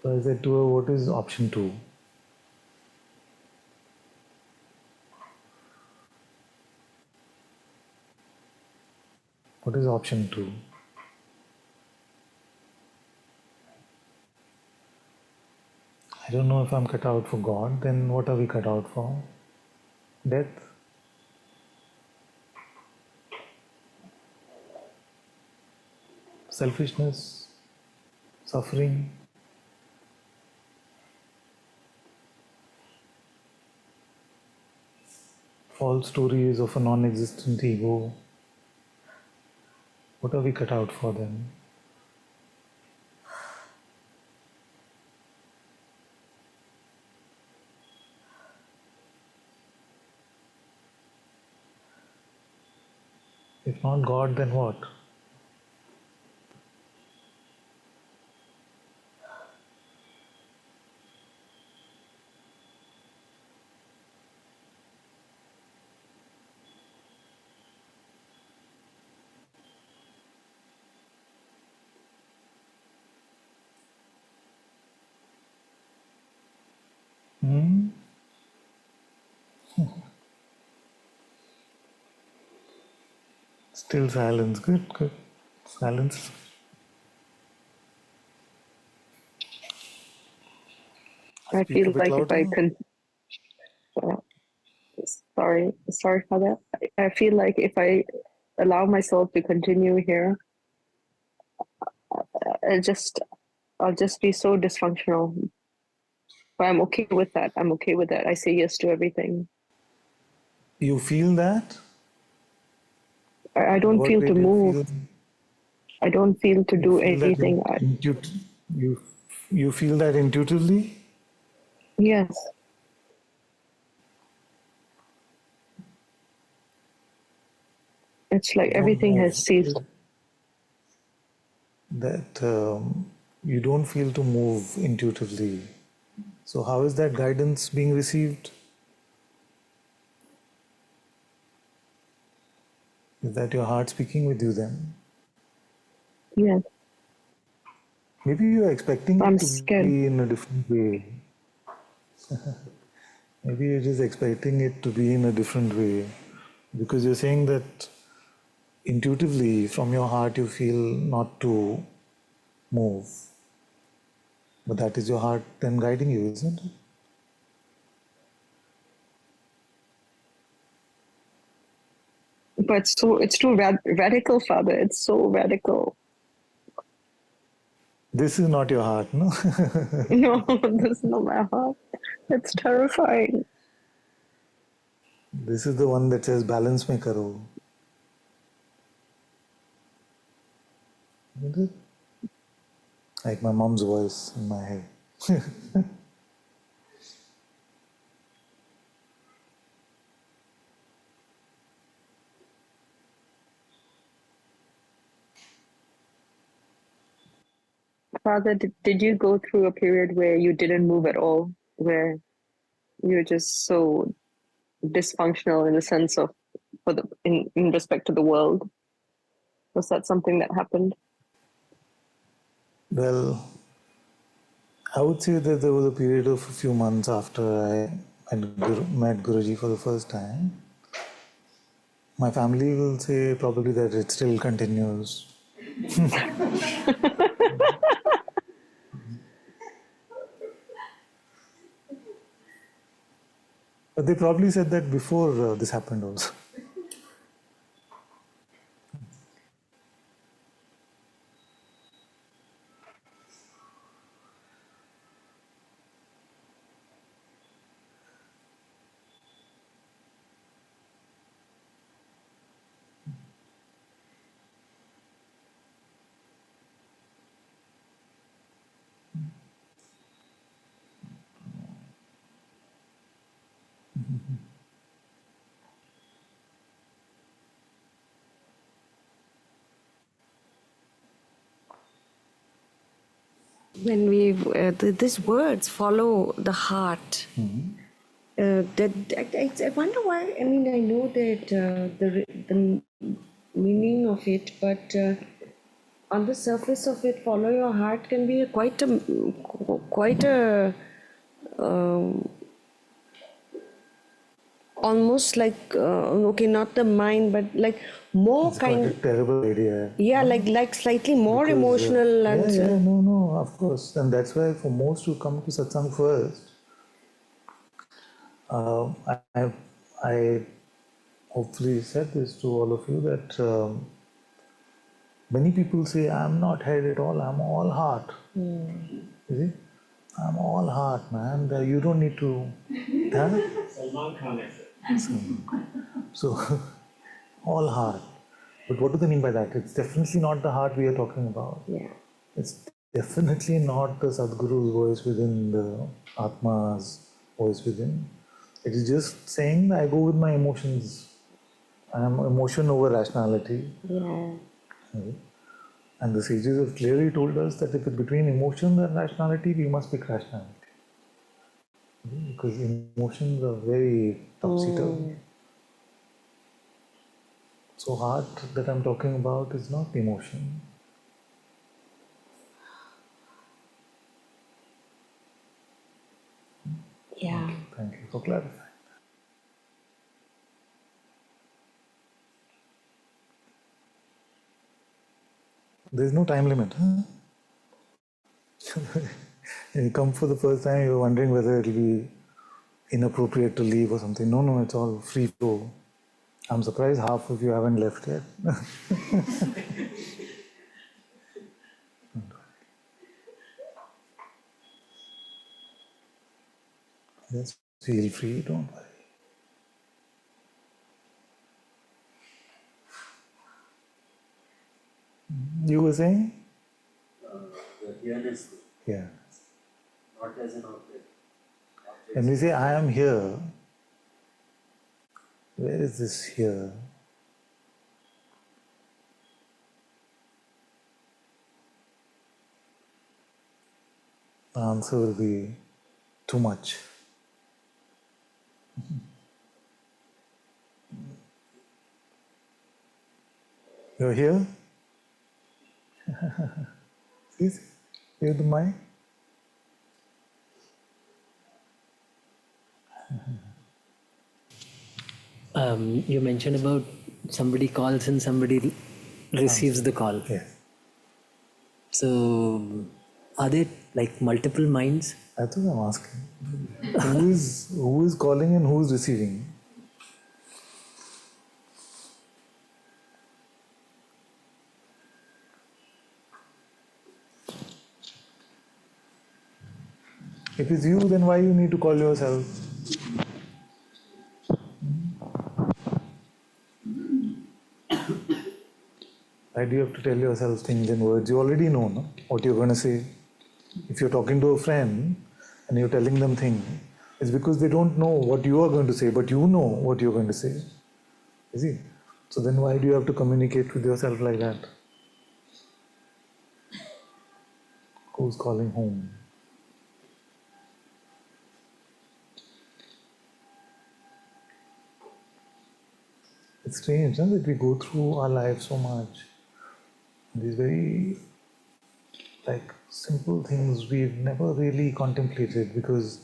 S1: So I said to her, what is option 2? What is option 2? I don't know if I'm cut out for God, then what are we cut out for? Death. Selfishness, suffering. False stories of a non-existent ego. What are we cut out for then? If not God, then what? Hmm? Still silence. Good, good. Silence.
S8: I
S1: Speak a
S8: feel
S1: bit
S8: like if I
S1: louder.
S8: can, uh, sorry for that. I feel like if I allow myself to continue here, I'll just I'll just be so dysfunctional. But I'm okay with that. I'm okay with that. I say yes to everything.
S1: You feel that?
S8: I
S1: In
S8: don't
S1: what
S8: feel
S1: way
S8: to
S1: do you
S8: move.
S1: feel?
S8: I don't feel to
S1: You
S8: do
S1: feel that
S8: anything.
S1: you you feel that intuitively?
S8: Yes, it's like
S1: Don't
S8: everything
S1: move.
S8: has ceased.
S1: That you don't feel to move intuitively. So how is that guidance being received? Is that your heart speaking with you then?
S8: Yes,
S1: Maybe you're expecting
S8: I'm
S1: it to
S8: scared.
S1: be in a different way. Maybe you're just expecting it to be in a different way. Because you're saying that intuitively from your heart you feel not to move. But that is your heart then guiding you, isn't it?
S8: But it's too radical, Father. It's so radical.
S1: This is not your heart, no?
S8: No, this is not my heart. It's terrifying.
S1: This is the one that says balance mein karo. isn't it? Like my mom's voice in my head.
S8: Father, did you go through a period where you didn't move at all, where you were just so dysfunctional in the sense of in respect to the world? Was that something that happened?
S1: Well, I would say that there was a period of a few months after I met Guruji for the first time. My family will say probably that it still continues. But they probably said that before this happened also.
S7: When these words follow the heart, I wonder why. I mean, I know that the meaning of it, but on the surface of it, follow your heart can be quite a almost like okay, not the mind, but like more
S1: It's quite a terrible idea.
S7: yeah, like slightly more
S1: Because,
S7: emotional
S1: yeah,
S7: and
S1: yeah, no, of course. And that's why for most who come to satsang first, I hopefully said this to all of you that many people say, I'm not head at all, I'm all heart. You see? I'm all heart, man. You don't need to. Huh?
S3: Salman Khan has said.
S1: So, all heart. But what do they mean by that? It's definitely not the heart we are talking about.
S7: yeah.
S1: It's definitely not the Sadguru's voice within, the Atma's voice within. It is just saying, I go with my emotions. I am emotion over rationality.
S7: Yeah.
S1: Okay. And the sages have clearly told us that if it's between emotion and rationality, we must pick rationality. Okay. Because emotions are very topsy-turvy. So heart that I'm talking about is not emotion.
S7: Yeah.
S1: Thank you for clarifying. There's no time limit. Huh? You come for the first time, you're wondering whether it'll be inappropriate to leave or something. No, it's all free flow. I'm surprised half of you haven't left yet. Just feel free, don't worry. You were saying?
S3: The here-ness,
S1: Yeah.
S3: not as an object.
S1: When we say I am here, where is this here? The answer will be too much. You're here? Please, hear the mic.
S9: You mentioned about somebody calls and somebody receives the call.
S1: Yes.
S9: So, are there like multiple minds?
S1: That's what I'm asking. Who is calling and who is receiving? If it's you, then why you need to call yourself? Why do you have to tell yourself things in words? You already know, no? What you're going to say. If you're talking to a friend and you're telling them things, it's because they don't know what you are going to say, but you know what you're going to say. You see? So then why do you have to communicate with yourself like that? Who's calling home? It's strange, huh, that we go through our lives so much. These very simple things we've never really contemplated because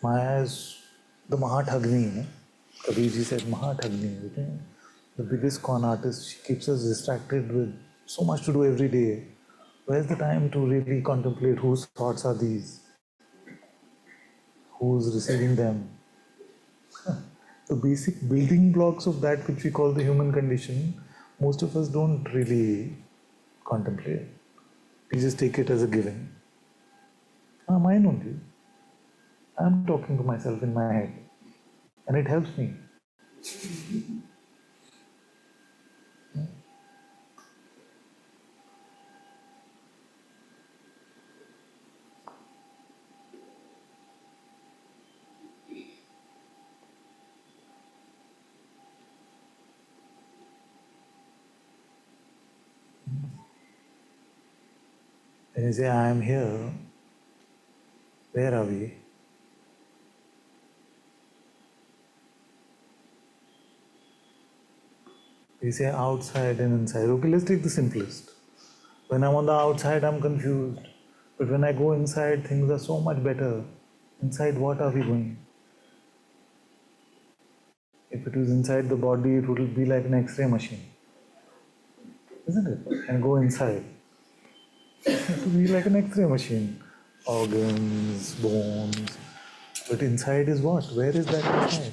S1: Maya is the Mahatagni. No? Kabirji said Mahatagni. Okay? The biggest con artist. She keeps us distracted with so much to do every day. Where's the time to really contemplate whose thoughts are these? Who's receiving them? The basic building blocks of that which we call the human condition, most of us don't really contemplate. We just take it as a given. Mine only. I'm talking to myself in my head. And it helps me. When you say, I am here, where are we? We say outside and inside. Okay, let's take the simplest. When I'm on the outside, I'm confused. But when I go inside, things are so much better. Inside, what are we going? If it was inside the body, it would be like an X-ray machine. Isn't it? And go inside. It would be like an X-ray machine. Organs, bones. But inside is what? Where is that inside?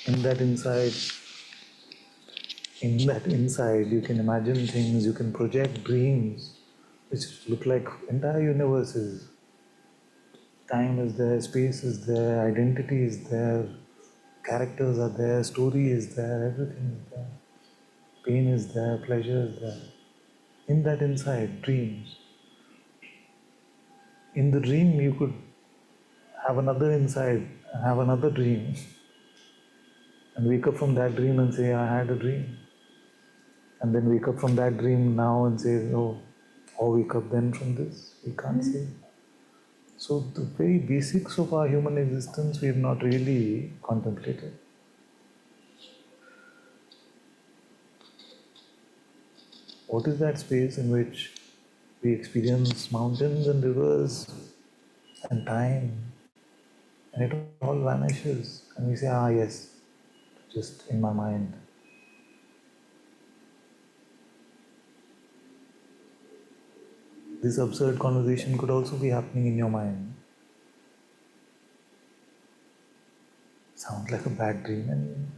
S1: In that inside, you can imagine things, you can project dreams, which look like entire universes. Time is there, space is there, identity is there, characters are there, story is there, everything is there. Pain is there, pleasure is there. In that inside, dreams. In the dream, you could have another inside, have another dream, and wake up from that dream and say, I had a dream. And then wake up from that dream now and say, oh, or wake up then from this. We can't say. So the very basics of our human existence we have not really contemplated. What is that space in which we experience mountains and rivers and time, and it all vanishes, and we say, yes, just in my mind. This absurd conversation could also be happening in your mind. Sounds like a bad dream, and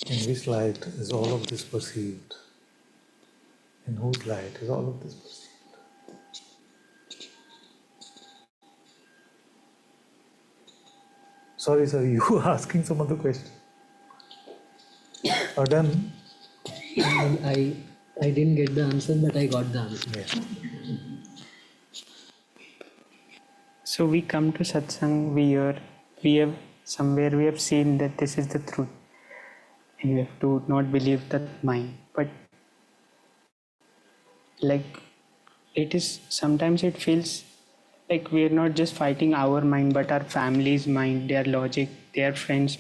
S1: in which light is all of this perceived? In whose light is all of this perceived? Sorry, you were asking some other question. Done?
S9: I didn't get the answer, but I got the answer.
S1: Yeah.
S10: So we come to satsang, we have seen that this is the truth. And you have to not believe that mind. But sometimes it feels like we are not just fighting our mind, but our family's mind, their logic, their friends'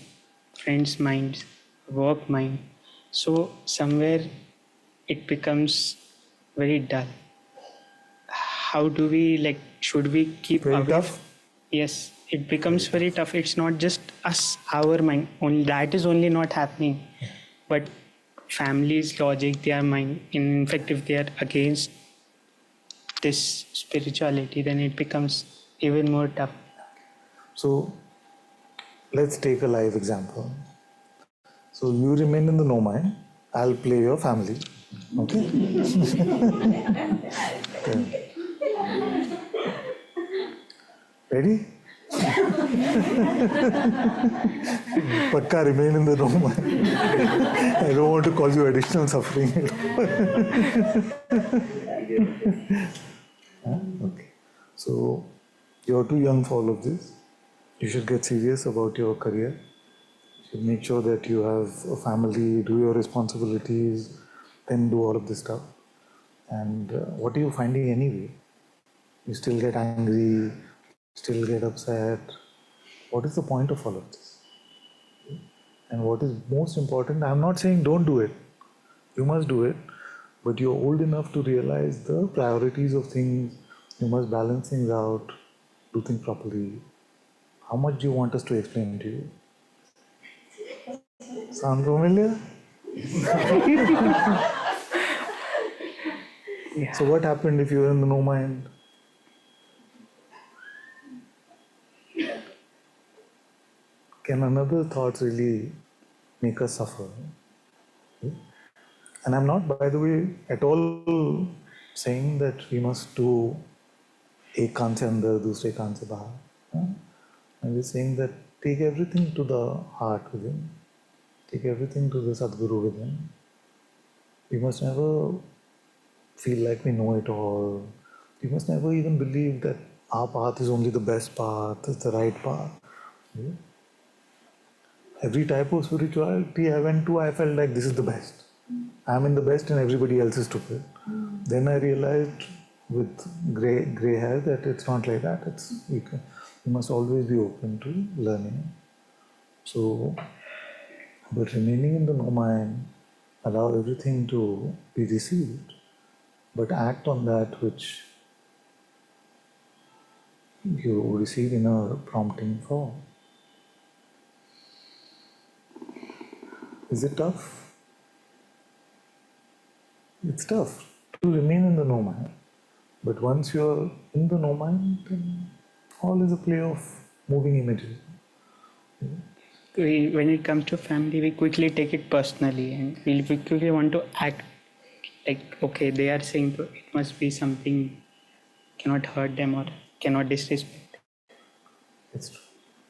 S10: minds, work mind. So somewhere it becomes very dull. How do we should we keep
S1: very
S10: away?
S1: Tough?
S10: Yes, it becomes very tough. It's not just us, our mind. Only that is only not happening, but families, logic, their mind. In fact, if they are against this spirituality, then it becomes even more tough.
S1: So let's take a live example. So you remain in the no mind. I'll play your family. Okay? Okay. Ready? Pakka remain in the no mind. I don't want to cause you additional suffering. Okay. So you're too young for all of this. You should get serious about your career. You should make sure that you have a family, do your responsibilities, then do all of this stuff. And what are you finding anyway? You still get angry, still get upset. What is the point of all of this? And what is most important, I'm not saying don't do it. You must do it. But you're old enough to realize the priorities of things. You must balance things out, do things properly. How much do you want us to explain to you? Sound familiar? So what happened if you were in the no mind? Can another thought really make us suffer? And I'm not, by the way, at all saying that we must do एक कान से अंदर दूसरे कान से बाहर. I'm just saying that take everything to the heart within. Take everything to the Sadguru within. We must never feel like we know it all. We must never even believe that our path is only the best path, it's the right path. Yeah? Every type of spirituality I went to, I felt like this is the best. I'm in the best and everybody else is stupid. Then I realized with gray hair that it's not like that. You must always be open to learning. So, but remaining in the no mind, allow everything to be received, but act on that which you receive in a prompting form. Is it tough? It's tough to remain in the no mind. But once you're in the no mind, then all is a play of moving images.
S10: When it comes to family, we quickly take it personally and we quickly want to act like, okay, they are saying it must be something, cannot hurt them or cannot disrespect.
S1: It's true.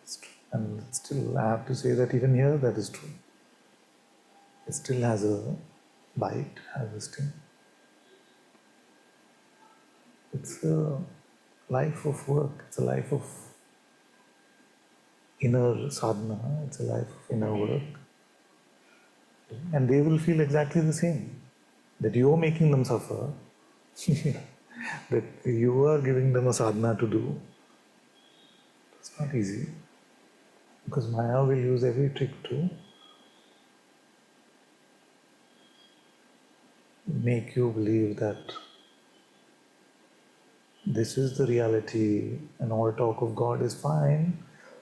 S1: It's true. And still, I have to say that even here, that is true. It still has a bite, has a sting. It's a life of work. It's a life of inner sadhana. It's a life of inner work. And they will feel exactly the same. That you're making them suffer. That you are giving them a sadhana to do. It's not easy. Because Maya will use every trick to make you believe that this is the reality and all talk of God is fine,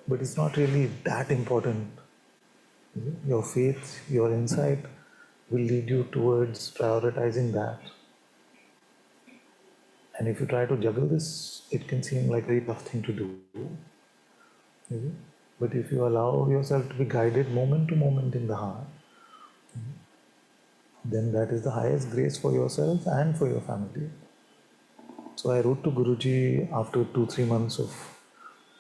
S1: but it's not really that important. Your faith, your insight will lead you towards prioritizing that. And if you try to juggle this, it can seem like a very tough thing to do. But if you allow yourself to be guided moment to moment in the heart, then that is the highest grace for yourself and for your family. So I wrote to Guruji after 2-3 months of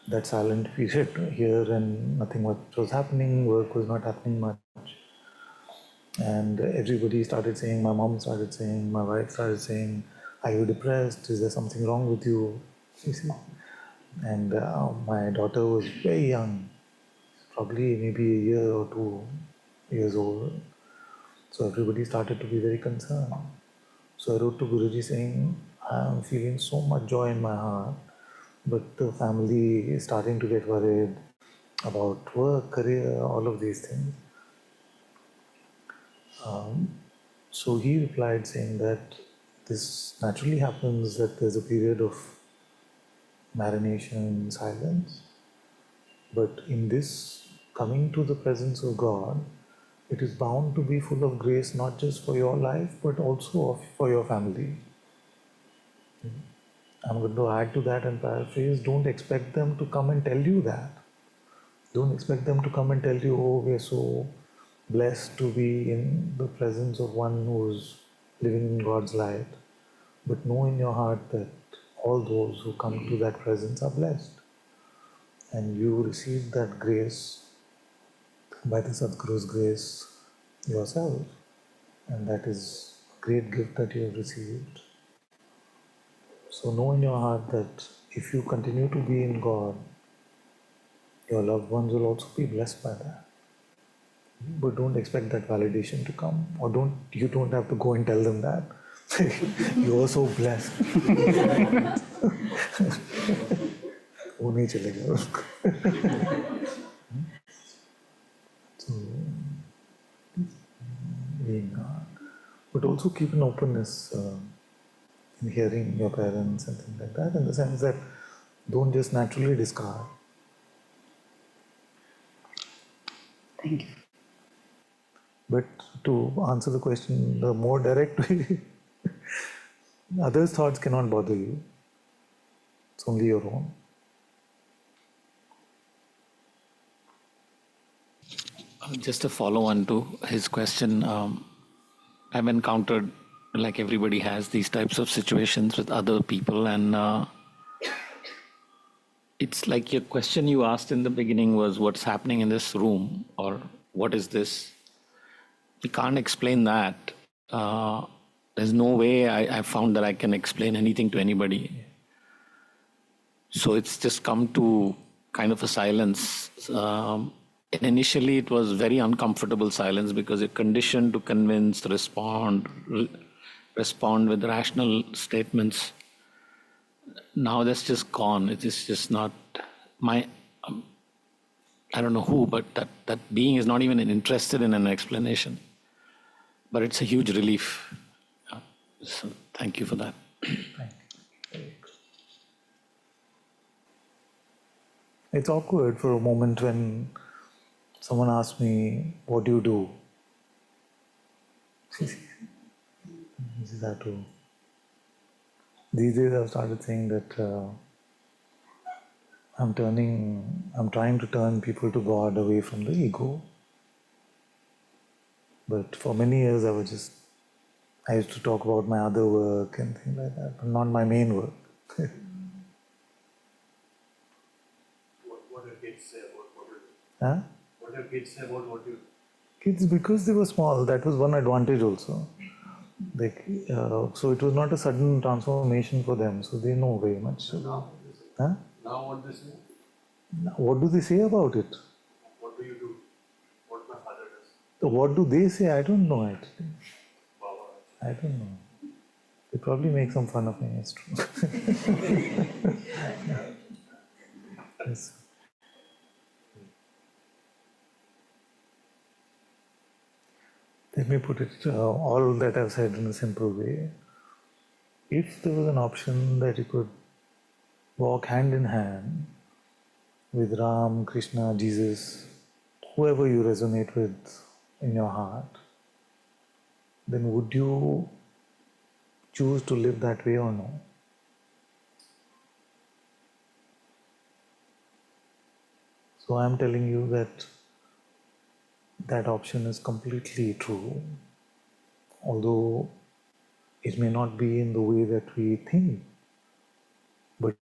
S1: that silent period here, and nothing much was happening, work was not happening much. And everybody started saying, my mom started saying, my wife started saying, are you depressed? Is there something wrong with you? You see? And my daughter was very young, probably maybe a year or 2 years old. So everybody started to be very concerned. So I wrote to Guruji saying, I am feeling so much joy in my heart, but the family is starting to get worried about work, career, all of these things. So he replied saying that this naturally happens, that there's a period of marination, silence, But in this coming to the presence of God, it is bound to be full of grace, not just for your life, but also for your family. I'm going to add to that and paraphrase, don't expect them to come and tell you that. Don't expect them to come and tell you, oh, we're so blessed to be in the presence of one who's living in God's light. But know in your heart that all those who come to that presence are blessed. And you receive that grace by the Sadguru's grace yourself. And that is a great gift that you have received. So know in your heart that if you continue to be in God, your loved ones will also be blessed by that. But don't expect that validation to come, or you don't have to go and tell them that. You are so blessed. वो नहीं चलेगा उसको. So, being God. But also keep an openness in hearing your parents and things like that, in the sense that don't just naturally discard.
S9: Thank you.
S1: But to answer the question the more direct way, others' thoughts cannot bother you. It's only your own.
S11: Just a follow-on to his question. I've encountered, like everybody has, these types of situations with other people, and it's like your question you asked in the beginning was, what's happening in this room, or what is this? We can't explain that. There's no way I found that I can explain anything to anybody. So it's just come to kind of a silence. And initially it was very uncomfortable silence because you're conditioned to convince, respond with rational statements. Now that's just gone. It is just not my, I don't know who, but that being is not even interested in an explanation. But it's a huge relief. So thank you for that.
S1: It's awkward for a moment when someone asks me, what do you do? This is that too. These days I've started saying that I'm trying to turn people to God away from the ego. But for many years I used to talk about my other work and things like that, but not my main work.
S3: What do kids say about what you do?
S1: Huh?
S3: What do kids say about what you do?
S1: Kids, because they were small, that was one advantage also. So it was not a sudden transformation for them, so they know very much.
S3: Now,
S1: Huh?
S3: now what they say?
S1: What do they say about it?
S3: What do you do? What my father does?
S1: What do they say? I don't know actually.
S3: Baba.
S1: I don't know. They probably make some fun of me, it's true. Yes. Let me put it all that I've said in a simple way. If there was an option that you could walk hand in hand with Ram, Krishna, Jesus, whoever you resonate with in your heart, then would you choose to live that way or no? So I'm telling you that that option is completely true, although it may not be in the way that we think, but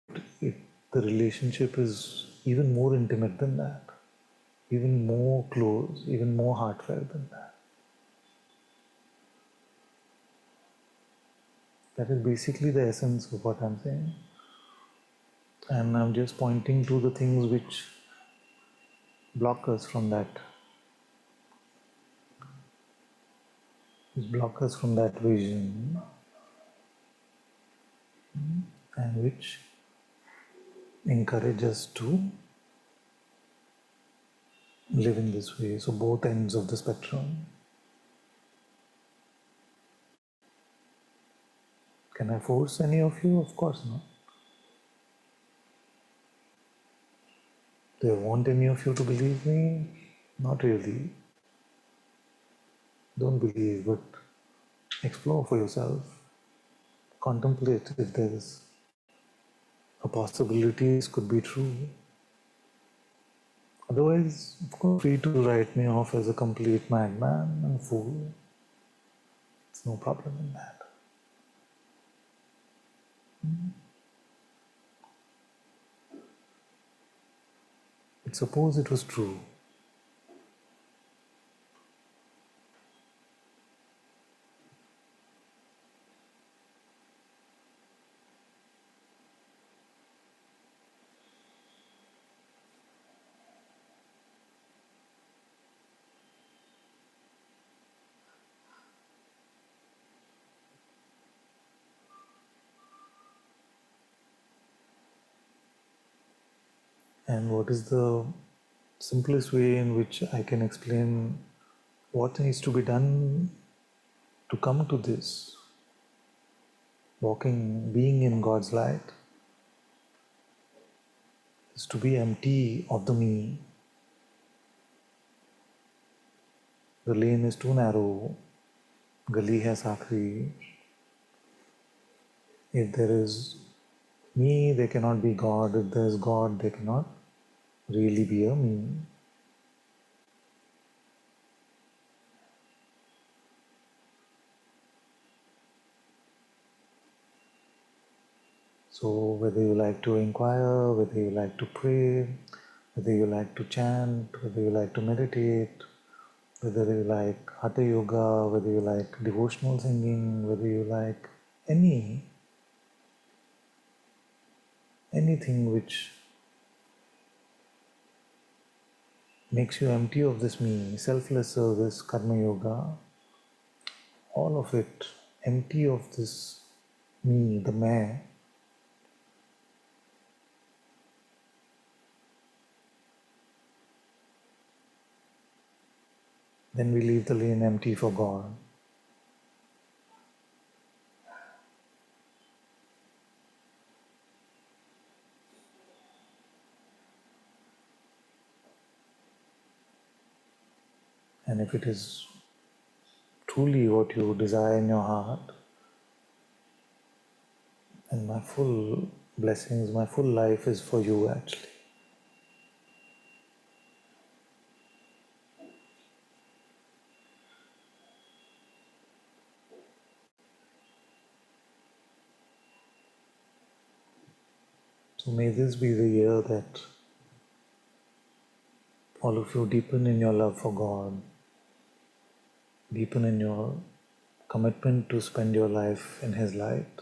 S1: the relationship is even more intimate than that, even more close, even more heartfelt than that. That is basically the essence of what I'm saying. And I'm just pointing to the things which block us from that. Which block us from that vision. And which encourage us to live in this way. So both ends of the spectrum. Can I force any of you? Of course not. Do I want any of you to believe me? Not really. Don't believe, but explore for yourself. Contemplate if there is a possibility this could be true. Otherwise, feel free to write me off as a complete madman and fool. It's no problem in that. But suppose it was true. And what is the simplest way in which I can explain what needs to be done to come to this? Walking, being in God's light is to be empty of the me. The lane is too narrow, gali hai sakri. If there is me, there cannot be God. If there is God, there cannot really be a me. So whether you like to inquire, whether you like to pray, whether you like to chant, whether you like to meditate, whether you like hatha yoga, whether you like devotional singing, whether you like anything which makes you empty of this me, selfless service, karma yoga, all of it empty of this me, the मैं, then we leave the lane empty for God. And if it is truly what you desire in your heart, and my full blessings, my full life is for you actually. So may this be the year that all of you deepen in your love for God, deepen in your commitment to spend your life in His light.